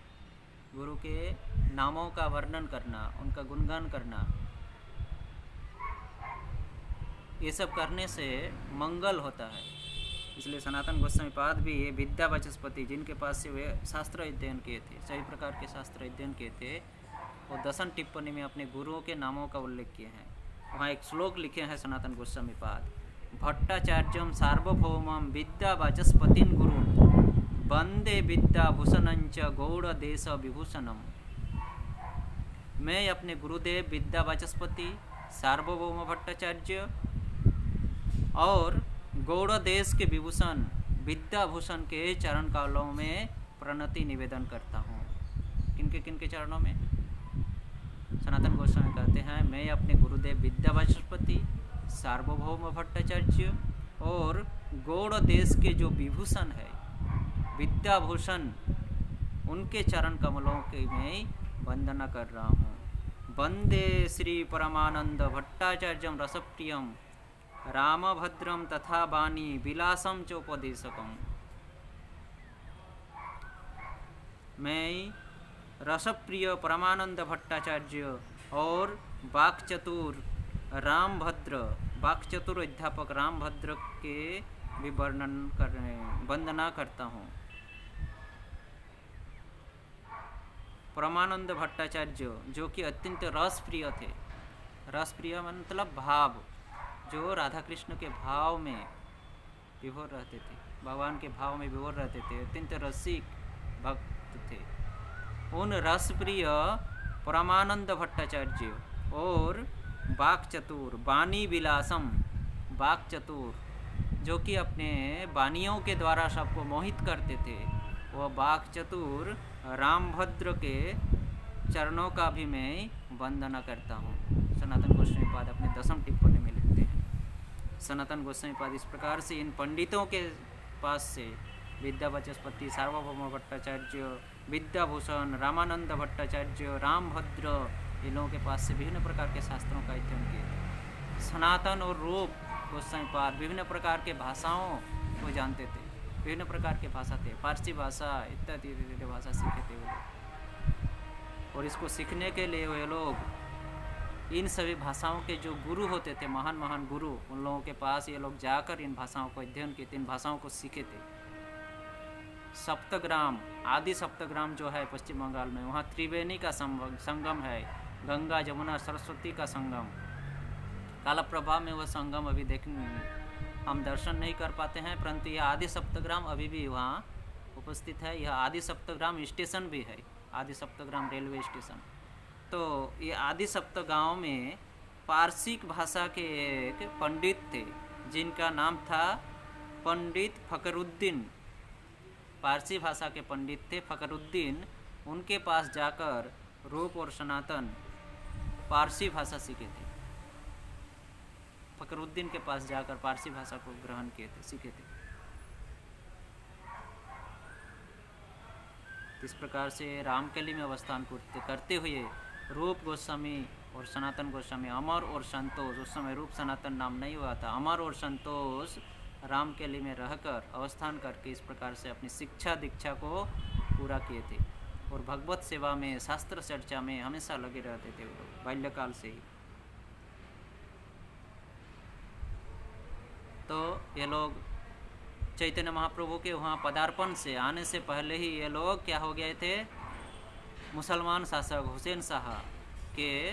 गुरु के नामों का वर्णन करना, उनका गुणगान करना, ये सब करने से मंगल होता है। इसलिए सनातन गोस्वामी पाद भी ये विद्या वाचस्पति, जिनके पास से वे शास्त्र अध्ययन किए थे, सही प्रकार के शास्त्र अध्ययन किए थे, वो 10वीं टिप्पणी में अपने गुरुओं के नामों का उल्लेख किए हैं। वहाँ एक श्लोक लिखे हैं सनातन गोस्वामी पाद, भट्टाचार्यम सार्वभौमम विद्या वाचस्पतिन गुरु वंदे विद्याभूषणंच गौड़ देश विभूषणम। मैं अपने गुरुदेव विद्या वाचस्पति सार्वभौम भट्टाचार्य और गौड़ देश के विभूषण विद्याभूषण के चरण कालों में प्रणति निवेदन करता हूँ। किनके किनके चरणों में? सनातन गोस्वामी कहते हैं, मैं अपने गुरुदेव विद्या वाचस्पति सार्वभौम भट्टाचार्य और गौड़ देश के जो विभूषण है विद्याभूषण, उनके चरण कमलों के मैं वंदना कर रहा हूँ। वंदे श्री परमानंद भट्टाचार्यम रसप्रियम रामभद्रम तथा बानी विलासम चोपदेशकम। मैं रसप्रिय परमानंद भट्टाचार्य और वाक्चतुर रामभद्र, वाक्चतुर अध्यापक रामभद्र के भी वंदना करता हूँ। परमानंद भट्टाचार्य जो कि अत्यंत रसप्रिय थे, रसप्रिय मतलब भाव, जो राधा कृष्ण के भाव में विभोर रहते थे, भगवान के भाव में विभोर रहते थे, अत्यंत रसिक भक्त थे। उन रसप्रिय परमानंद भट्टाचार्य और वाक चतुर वाणी विलासम, वाक चतुर जो कि अपने वाणियों के द्वारा सबको मोहित करते थे, वह वाक चतुर रामभद्र के चरणों का भी मैं वंदना करता हूँ। सनातन गोस्वामी पाद अपने 10वीं टिप्पणी में लिखते हैं। सनातन गोस्वामी पाद इस प्रकार से इन पंडितों के पास से विद्या वाचस्पति, सार्वभौम भट्टाचार्य, विद्याभूषण, रामानंद भट्टाचार्य, रामभद्र, इन लोगों के पास से विभिन्न प्रकार के शास्त्रों का अध्ययन किए थे। सनातन और रूप गोस्वामी पाद विभिन्न प्रकार के भाषाओं को जानते थे, विभिन्न प्रकार के भाषा थे, फारसी भाषा इत्यादि भाषा सीखे थे वो लोग। और इसको सीखने के लिए वे लोग इन सभी भाषाओं के जो गुरु होते थे, महान महान गुरु, उन लोगों के पास ये लोग जाकर इन भाषाओं को अध्ययन किए थे, इन भाषाओं को सीखे थे। सप्तग्राम, आदि सप्तग्राम जो है पश्चिम बंगाल में, वहाँ त्रिवेणी का संगम है, गंगा जमुना सरस्वती का संगम। कालप्रभा में वह संगम अभी हम दर्शन नहीं कर पाते हैं, परंतु यह आदि सप्तग्राम अभी भी वहाँ उपस्थित है। यह आदि सप्तग्राम स्टेशन भी है, आदि सप्तग्राम रेलवे स्टेशन। तो ये आदि सप्तगांव में पारसिक भाषा के एक पंडित थे जिनका नाम था पंडित फकरुद्दीन। पारसी भाषा के पंडित थे फकरुद्दीन। उनके पास जाकर रूप और सनातन पारसी भाषा सीखे थे। फकरुद्दीन के पास जाकर पारसी भाषा को ग्रहण किए थे, सीखे थे। इस प्रकार से रामकली में अवस्थान करते हुए रूप गोस्वामी और सनातन गोस्वामी, अमर और संतोष, उस समय रूप सनातन नाम नहीं हुआ था, अमर और संतोष रामकली में रहकर अवस्थान करके इस प्रकार से अपनी शिक्षा दीक्षा को पूरा किए थे। और भगवत सेवा में, शास्त्र चर्चा में हमेशा लगे रहते थे वो लोग बाल्यकाल से ही। तो ये लोग चैतन्य महाप्रभु के वहाँ पदार्पण से आने से पहले ही ये लोग क्या हो गए थे, मुसलमान शासक हुसैन शाह के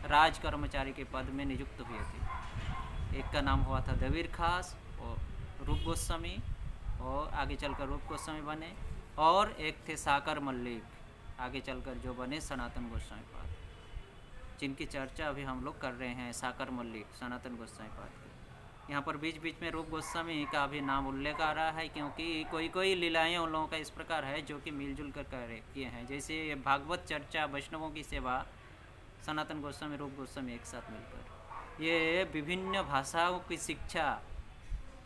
राज कर्मचारी के पद में नियुक्त हुए थे। एक का नाम हुआ था दबीर खास और रूप गोस्वामी, और आगे चलकर रूप गोस्वामी बने, और एक थे साकर मल्लिक, आगे चलकर जो बने सनातन गोस्वामी पाद, जिनकी चर्चा अभी हम लोग कर रहे हैं, साकर मल्लिक, सनातन गोस्वामी पाद की। यहाँ पर बीच बीच में रूप गोस्वामी का भी नाम उल्लेख आ रहा है, क्योंकि कोई कोई लीलाएँ उन लोगों का इस प्रकार है जो कि मिलजुल कर किए हैं। जैसे भागवत चर्चा, वैष्णवों की सेवा, सनातन गोस्वामी, रूप गोस्वामी एक साथ मिलकर ये विभिन्न भाषाओं की शिक्षा,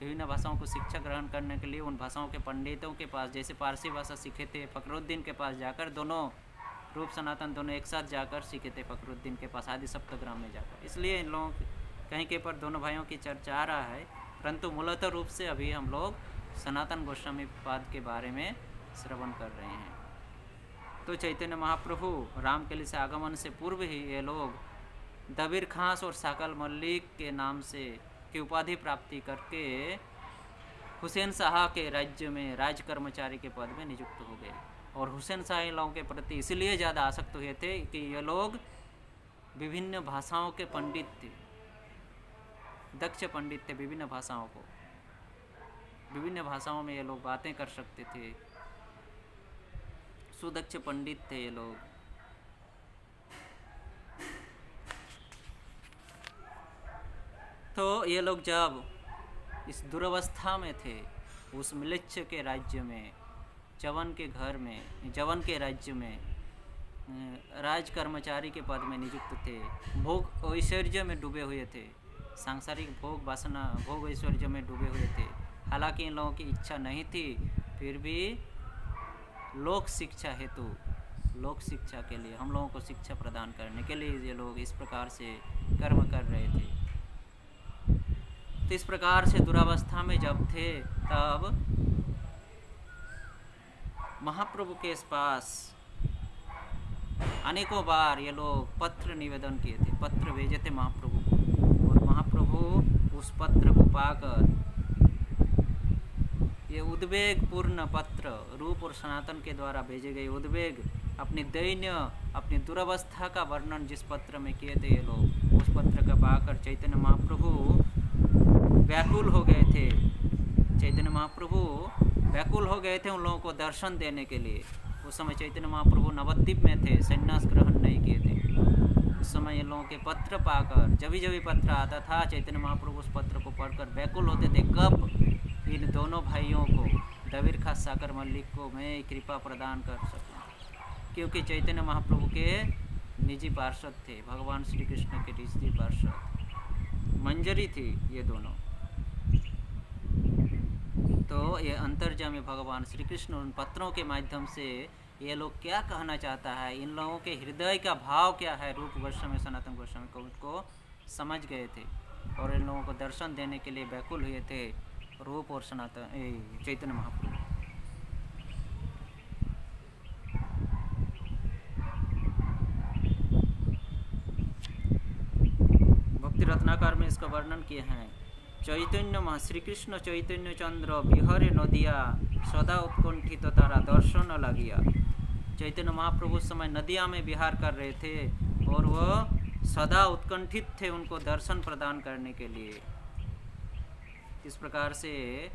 विभिन्न भाषाओं को शिक्षा ग्रहण करने के लिए उन भाषाओं के पंडितों के पास, जैसे पारसी भाषा सीखे थे फकरुद्दीन के पास जाकर, दोनों रूप सनातन दोनों एक साथ जाकर सीखे थे फकरुद्दीन के पास आदि सप्तग्राम में जाकर। इसलिए इन लोगों कहीं के पर दोनों भाइयों की चर्चा आ रहा है, परंतु मूलतः रूप से अभी हम लोग सनातन गोस्वामी पाद के बारे में श्रवण कर रहे हैं। तो चैतन्य महाप्रभु रामकली से आगमन से पूर्व ही ये लोग दबीर खास और साकल मल्लिक के नाम से की उपाधि प्राप्ति करके हुसैन शाह के राज्य में राज कर्मचारी के पद में नियुक्त हो गए। और हुसैन शाह इन लोगों के प्रति इसलिए ज़्यादा आसक्त हुए थे कि ये लोग विभिन्न भाषाओं के पंडित थे, दक्ष पंडित थे, विभिन्न भाषाओं में ये लोग बातें कर सकते थे, सुदक्ष पंडित थे ये लोग। तो ये लोग जब इस दुर्वस्था में थे, उस मिलेच्छ के राज्य में, जवन के घर में, जवन के राज्य में राज कर्मचारी के पद में नियुक्त थे, भोग ऐश्वर्य में डूबे हुए थे, सांसारिक भोग वासना, भोग ऐश्वर्य में डूबे हुए थे। हालांकि इन लोगों की इच्छा नहीं थी, फिर भी लोक शिक्षा हेतु, लोक शिक्षा के लिए, हम लोगों को शिक्षा प्रदान करने के लिए ये लोग इस प्रकार से कर्म कर रहे थे। तो इस प्रकार से दुरावस्था में जब थे, तब महाप्रभु के पास अनेकों बार ये लोग पत्र निवेदन किए थे, पत्र भेजे थे महाप्रभु को, और महाप्रभु उस पत्र को पाकर, ये उद्वेगपूर्ण पत्र, रूप और सनातन के द्वारा भेजे गए उद्वेग, अपनी दैन्य, अपनी दुरावस्था का वर्णन जिस पत्र में किए थे ये लोग, उस पत्र का पाकर चैतन्य महाप्रभु व्याकुल हो गए थे। चैतन्य महाप्रभु व्याकुल हो गए थे उन लोगों को दर्शन देने के लिए। उस समय चैतन्य महाप्रभु नवद्वीप में थे, संन्यास ग्रहण नहीं किए थे। उस समय इन लोगों के पत्र पाकर, जब भी पत्र आता था, चैतन्य महाप्रभु उस पत्र को पढ़कर व्याकुल होते थे, कब इन दोनों भाइयों को, दबीर खास साकर मल्लिक को मैं कृपा प्रदान कर सकूं। क्योंकि चैतन्य महाप्रभु के निजी पार्षद थे, भगवान श्री कृष्ण के निजी पार्षद, मंजरी थी ये दोनों। तो ये अंतर्जामी भगवान श्री कृष्ण उन पत्रों के माध्यम से ये लोग क्या कहना चाहता है, इन लोगों के हृदय का भाव क्या है, रूप गोस्वामी सनातन गोस्वामी को उनको समझ गए थे और इन लोगों को दर्शन देने के लिए व्याकुल हुए थे रूप और सनातन चैतन्य महाप्रभु। भक्ति रत्नाकर में इसका वर्णन किए हैं। चैतन्य श्री कृष्ण चैतन्य चंद्र बिहरे नदिया सदा उत्कंठित तारा दर्शन लगिया। चैतन्य महाप्रभु उस समय नदिया में विहार कर रहे थे और वह सदा उत्कंठित थे उनको दर्शन प्रदान करने के लिए। इस प्रकार से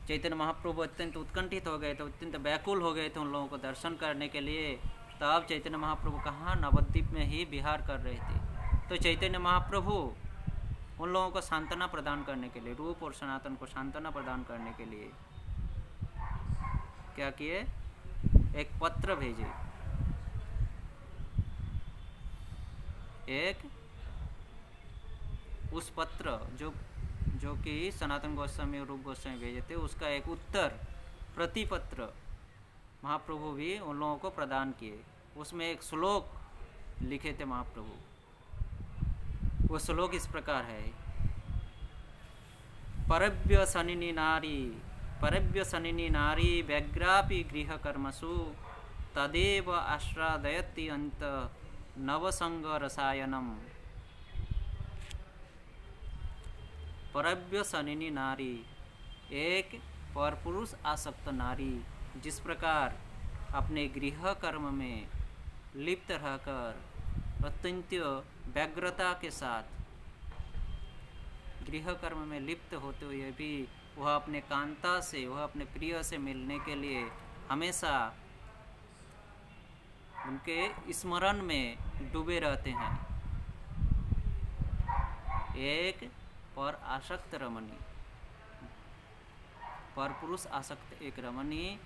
चैतन्य महाप्रभु अत्यंत उत्कंठित हो गए थे, अत्यंत व्याकुल हो गए थे उन लोगों को दर्शन करने के लिए। तब चैतन्य महाप्रभु कहाँ, नवद्वीप में ही विहार कर रहे थे। तो चैतन्य महाप्रभु उन लोगों को सांत्वना प्रदान करने के लिए, रूप और सनातन को सांत्वना प्रदान करने के लिए क्या किए, एक पत्र भेजे। एक उस पत्र जो कि सनातन गोस्वामी और रूप गोस्वामी भेजे थे, उसका एक उत्तर प्रतिपत्र महाप्रभु भी उन लोगों को प्रदान किए। उसमें एक श्लोक लिखे थे महाप्रभु। वो श्लोक इस प्रकार है, परव्य सनिनी नारी व्यग्रापि गृह कर्मसु तदेव आश्रादयति अंत नवसंग रसायनम। परव्य सनिनी नारी, एक परपुरुष आसक्त नारी जिस प्रकार अपने गृह कर्म में लिप्त रहकर अत्यंत व्यग्रता के साथ गृह कर्म में लिप्त होते हुए भी वह अपने कांता से, वह अपने प्रिय से मिलने के लिए हमेशा उनके स्मरण में डूबे रहते हैं। एक पर आसक्त रमणी, पर पुरुष आसक्त एक रमणी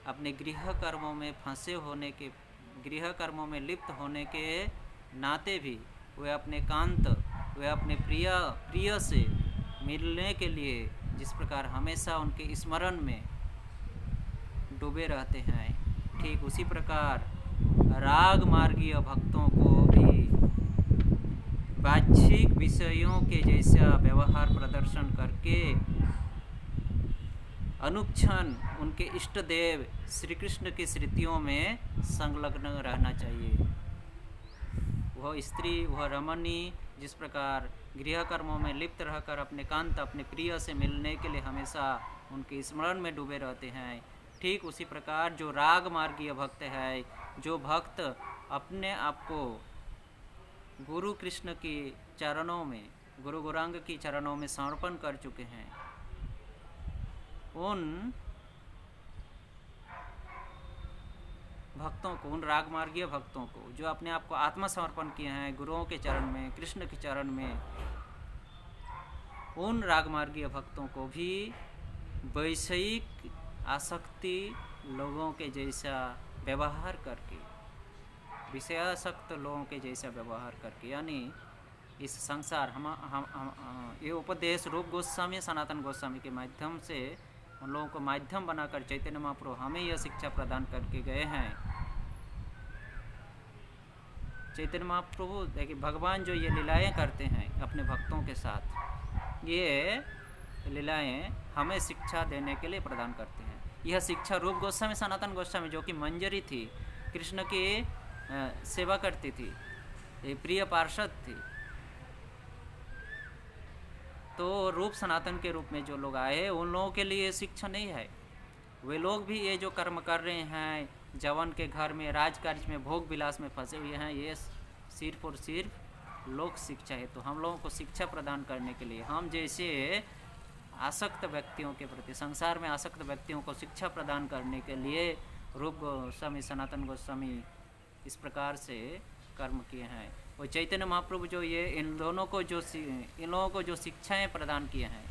अपने गृह कर्मों में फंसे होने के, गृह कर्मों में लिप्त होने के नाते भी वे अपने कांत, वे अपने प्रिय से मिलने के लिए जिस प्रकार हमेशा उनके स्मरण में डूबे रहते हैं, ठीक उसी प्रकार राग मार्गीय भक्तों को भी बाह्यिक विषयों के जैसा व्यवहार प्रदर्शन करके अनुक्षण उनके इष्ट देव श्री कृष्ण की स्मृतियों में संलग्न रहना चाहिए। वह स्त्री, वह रमणी जिस प्रकार गृह कर्मों में लिप्त रहकर अपने कांत, अपने प्रिय से मिलने के लिए हमेशा उनके स्मरण में डूबे रहते हैं, ठीक उसी प्रकार जो राग मार्गीय भक्त है, जो भक्त अपने आप को गुरु कृष्ण की चरणों में, गुरु गौरांग की चरणों में समर्पण कर चुके हैं, उन भक्तों को, उन रागमार्गीय भक्तों को जो अपने आप को आत्मसमर्पण किए हैं गुरुओं के चरण में, कृष्ण के चरण में, उन रागमार्गीय भक्तों को भी वैषयिक आसक्ति लोगों के जैसा व्यवहार करके, विषयासक्त लोगों के जैसा व्यवहार करके, यानी इस संसार हम ये उपदेश रूप गोस्वामी, सनातन गोस्वामी के माध्यम से उन लोगों को माध्यम बनाकर चैतन्य महाप्रभु हमें यह शिक्षा प्रदान करके गए हैं। चैतन्य महाप्रभु देखिए, भगवान जो ये लीलाएं करते हैं अपने भक्तों के साथ, ये लीलाएं हमें शिक्षा देने के लिए प्रदान करते हैं। यह शिक्षा रूप गोस्वामी, सनातन गोस्वामी जो कि मंजरी थी, कृष्ण की सेवा करती थी, ये प्रिय पार्षद थी, तो रूप सनातन के रूप में जो लोग आए उन लोगों के लिए शिक्षा नहीं है। वे लोग भी ये जो कर्म कर रहे हैं, जवन के घर में राजकार्य में भोग विलास में फंसे हुए हैं, ये सिर्फ और सिर्फ लोक शिक्षा है। तो हम लोगों को शिक्षा प्रदान करने के लिए हम जैसे आसक्त व्यक्तियों के प्रति, संसार में आसक्त व्यक्तियों को शिक्षा प्रदान करने के लिए रूप गोस्वामी, सनातन गोस्वामी इस प्रकार से कर्म किए हैं। और चैतन्य महाप्रभु जो ये इन लोगों को जो शिक्षाएं प्रदान किए हैं,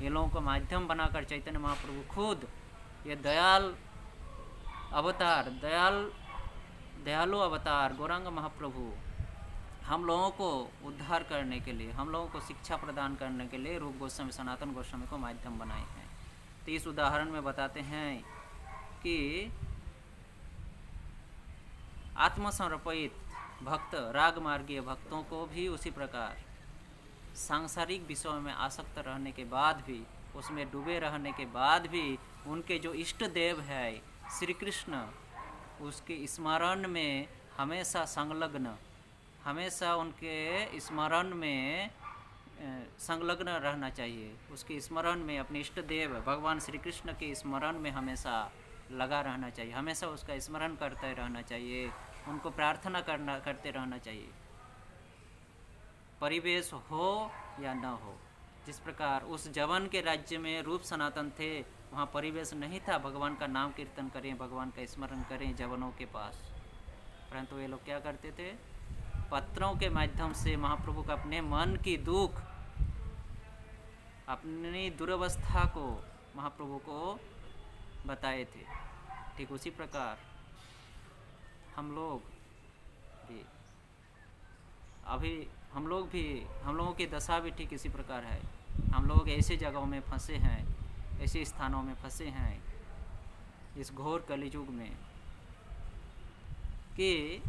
इन लोगों को माध्यम बनाकर चैतन्य महाप्रभु खुद ये दयाल अवतार, दयालु अवतार गौरांग महाप्रभु हम लोगों को उद्धार करने के लिए, हम लोगों को शिक्षा प्रदान करने के लिए रूप गोस्वामी, सनातन गोस्वामी को माध्यम बनाए हैं। तो इस उदाहरण में बताते हैं कि आत्मसमर्पित भक्त, राग मार्गीय भक्तों को भी उसी प्रकार सांसारिक विषयों में आसक्त रहने के बाद भी, उसमें डूबे रहने के बाद भी उनके जो इष्ट देव है श्री कृष्ण, उसके स्मरण में हमेशा संलग्न, हमेशा उनके स्मरण में संलग्न रहना चाहिए। उसके स्मरण में अपने इष्ट देव भगवान श्री कृष्ण के स्मरण में हमेशा लगा रहना चाहिए, हमेशा उसका स्मरण करते रहना चाहिए, उनको प्रार्थना करते रहना चाहिए, परिवेश हो या न हो। जिस प्रकार उस जवन के राज्य में रूप सनातन थे, वहाँ परिवेश नहीं था भगवान का नाम कीर्तन करें, भगवान का स्मरण करें जवनों के पास, परंतु ये लोग क्या करते थे, पत्रों के माध्यम से महाप्रभु का अपने मन की दुख, अपनी दुर्वस्था को महाप्रभु को बताए थे। ठीक उसी प्रकार हम लोग भी हम लोगों की दशा भी ठीक इसी प्रकार है। हम लोग ऐसे जगहों में फंसे हैं, ऐसे स्थानों में फंसे हैं इस घोर कलियुग में कि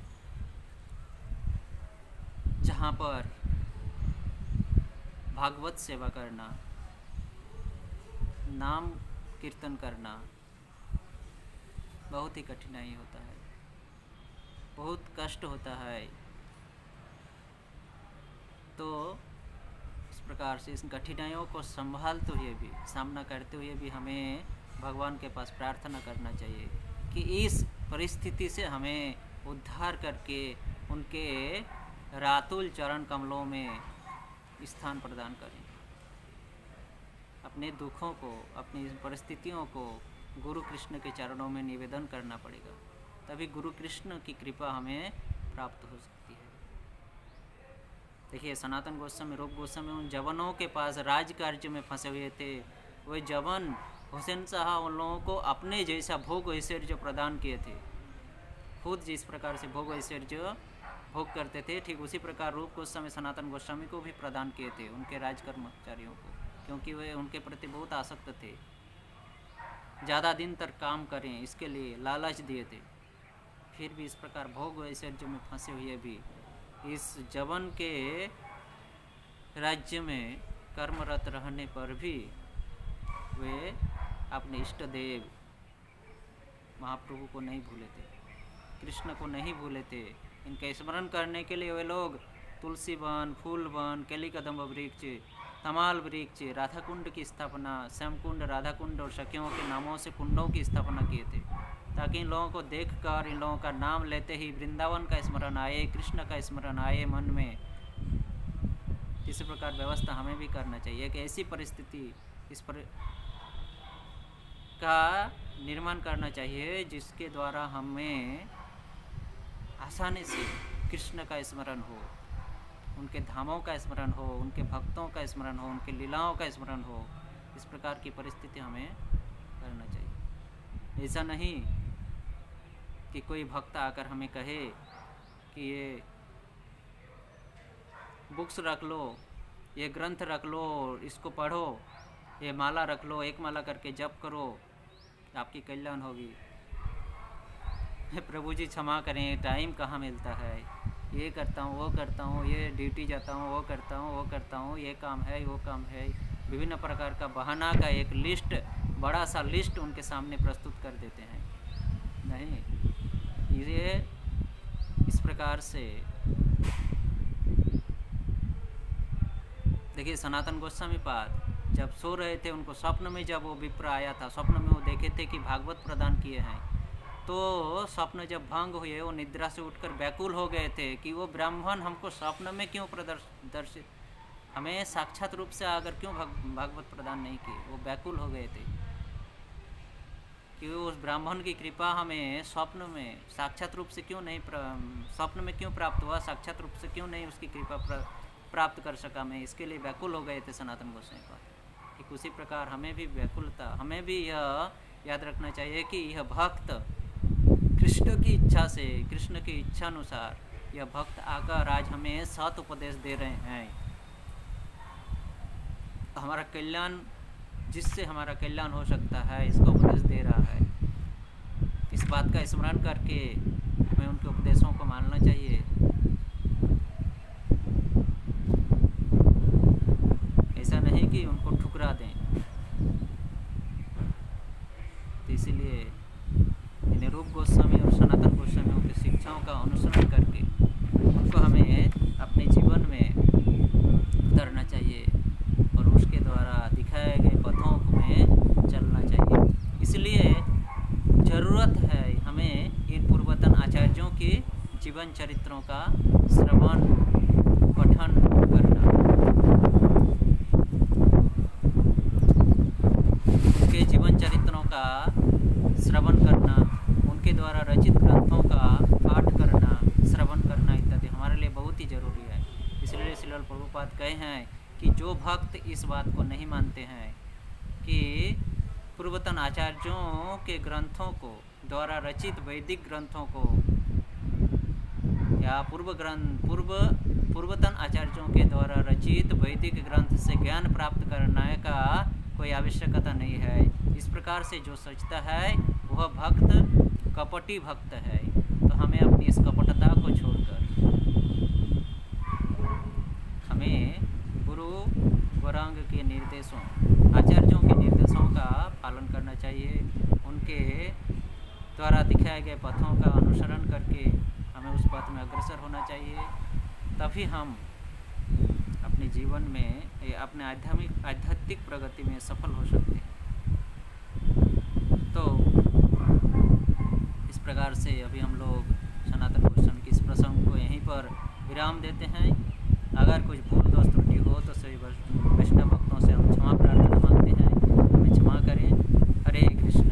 जहाँ पर भागवत सेवा करना, नाम कीर्तन करना बहुत ही कठिनाई होता है, बहुत कष्ट होता है। तो इस प्रकार से इस कठिनाइयों को संभालते हुए भी, सामना करते हुए भी हमें भगवान के पास प्रार्थना करना चाहिए कि इस परिस्थिति से हमें उद्धार करके उनके रातुल चरण कमलों में स्थान प्रदान करें। अपने दुखों को, अपनी परिस्थितियों को गुरु कृष्ण के चरणों में निवेदन करना पड़ेगा, तभी गुरु कृष्ण की कृपा हमें प्राप्त हो सकती है। देखिए सनातन गोस्वामी, रूप गोस्वामी उन जवानों के पास राज कार्य में फंसे हुए थे। वह जवान हुसैन शाह उन लोगों को अपने जैसा भोग ऐश्वर्य प्रदान किए थे। खुद जिस प्रकार से भोग ऐश्वर्य भोग करते थे, ठीक उसी प्रकार रूप गोस्वामी, सनातन गोस्वामी को भी प्रदान किए थे उनके राज कर्मचारियों को, क्योंकि वे उनके प्रति बहुत आसक्त थे। ज़्यादा दिन तक काम करें इसके लिए लालच दिए थे। फिर भी इस प्रकार भोग ऐश्वर्य में फंसे हुए भी इस जवन के राज्य में कर्मरत रहने पर भी वे अपने इष्ट देव महाप्रभु को नहीं भूले थे, कृष्ण को नहीं भूले थे। इनका स्मरण करने के लिए वे लोग तुलसी वन, फूल वन, केली कदम्ब वृक्ष, तमाल वृक्ष, राधा कुंड की स्थापना, श्याम कुंड, राधा कुंड और सखियों के नामों से कुंडों की स्थापना किए थे, ताकि इन लोगों को देखकर, इन लोगों का नाम लेते ही वृंदावन का स्मरण आए, कृष्ण का स्मरण आए मन में। इसी प्रकार व्यवस्था हमें भी करना चाहिए कि ऐसी परिस्थिति का निर्माण करना चाहिए जिसके द्वारा हमें आसानी से कृष्ण का स्मरण हो, उनके धामों का स्मरण हो, उनके भक्तों का स्मरण हो, उनके लीलाओं का स्मरण हो। इस प्रकार की परिस्थिति हमें करना चाहिए। ऐसा नहीं कि कोई भक्त आकर हमें कहे कि ये बुक्स रख लो, ये ग्रंथ रख लो, इसको पढ़ो, ये माला रख लो, एक माला करके जप करो, आपकी कल्याण होगी। प्रभु जी क्षमा करें, टाइम कहाँ मिलता है, ये करता हूँ, वो करता हूँ, ये ड्यूटी जाता हूँ, वो करता हूँ, वो करता हूँ, ये काम है, वो काम है। विभिन्न प्रकार का बहाना का एक लिस्ट, बड़ा सा लिस्ट उनके सामने प्रस्तुत कर देते हैं। नहीं, ये इस प्रकार से देखिए सनातन गोस्वामी पाद जब सो रहे थे, उनको स्वप्न में जब वो विप्र आया था, स्वप्न में वो देखे थे कि भागवत प्रदान किए हैं, तो स्वप्न जब भंग हुए वो निद्रा से उठकर व्याकुल हो गए थे कि वो ब्राह्मण हमको स्वप्न में क्यों प्रदर्शित, हमें साक्षात रूप से आकर क्यों भागवत प्रदान नहीं किए। वो व्याकुल हो गए थे कि उस ब्राह्मण की कृपा हमें स्वप्न में साक्षात रूप से क्यों नहीं, स्वप्न में क्यों प्राप्त हुआ, साक्षात रूप से क्यों नहीं उसकी कृपा प्राप्त कर सका मैं, इसके लिए व्याकुल हो गए थे सनातन गोसाई का। ठीक उसी प्रकार हमें भी व्याकुलता, हमें भी यह याद रखना चाहिए कि यह भक्त कृष्ण की इच्छा से, कृष्ण की इच्छा अनुसार यह भक्त आकर आज हमें सत उपदेश दे रहे हैं। हमारा कल्याण, जिससे हमारा कल्याण हो सकता है, इसको उपदेश दे रहा है। इस बात का स्मरण करके हमें उनके उपदेशों को मानना चाहिए। ऐसा नहीं कि उनको ठुकरा दें। तो इसीलिए निरूप गोस्वामी और सनातन गोस्वामियों की शिक्षाओं का अनुसरण करके उनको हमें अपने जीवन में उतरना चाहिए और उसके द्वारा दिखाए गए पथों में चलना चाहिए। इसलिए ज़रूरत है हमें इन पूर्वतन आचार्यों के जीवन चरित्रों का श्रवण पठन करना, उनके जीवन चरित्रों का श्रवण करना, उनके द्वारा रचित ग्रंथों का पाठ करना, श्रवण करना इत्यादि हमारे लिए बहुत ही जरूरी है। इसलिए श्रील प्रभुपाद कहे हैं कि जो भक्त इस बात को नहीं मानते हैं कि पूर्वतन आचार्यों के ग्रंथों को, द्वारा रचित वैदिक ग्रंथों को या पूर्वतन आचार्यों के द्वारा रचित वैदिक ग्रंथ से ज्ञान प्राप्त करने का कोई आवश्यकता नहीं है, इस प्रकार से जो सोचता है वह भक्त कपटी भक्त है। तो हमें अपनी इस कपटता को छोड़कर हमें गुरु गौरांग के निर्देशों, आचार्यों के निर्देशों का पालन करना चाहिए। उनके द्वारा दिखाए गए पथों का अनुसरण करके हमें उस पथ में अग्रसर होना चाहिए। तभी हम अपने जीवन में, अपने आध्यात्मिक प्रगति में सफल हो सकते हैं। तो इस प्रकार से अभी हम लोग सनातन गोस्वामी के इस प्रसंग को यहीं पर विराम देते हैं। अगर कुछ भूल दोष त्रुटि हो तो सभी वैष्णव भक्तों से हम क्षमा प्रार्थना मांगते हैं, हमें क्षमा करें। हरे कृष्ण।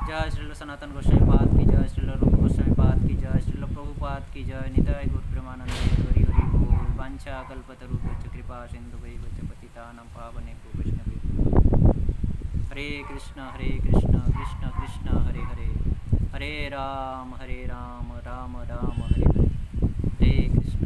जय श्रील सनातन गोस्वामी पाद की जय, श्रील रूप गोस्वामी पाद की जय, श्रील प्रभुपाद की जय। निताय गुरु प्रेमानंद हरि हरि बोल। वांछा कल्पतरुभ्यश्च कृपा सिन्धुभ्यश्च पतितानां पावनेभ्यो वैष्णवेभ्यो। हरे कृष्ण कृष्ण कृष्ण हरे हरे, हरे राम राम राम हरे हरे। हरे कृष्ण।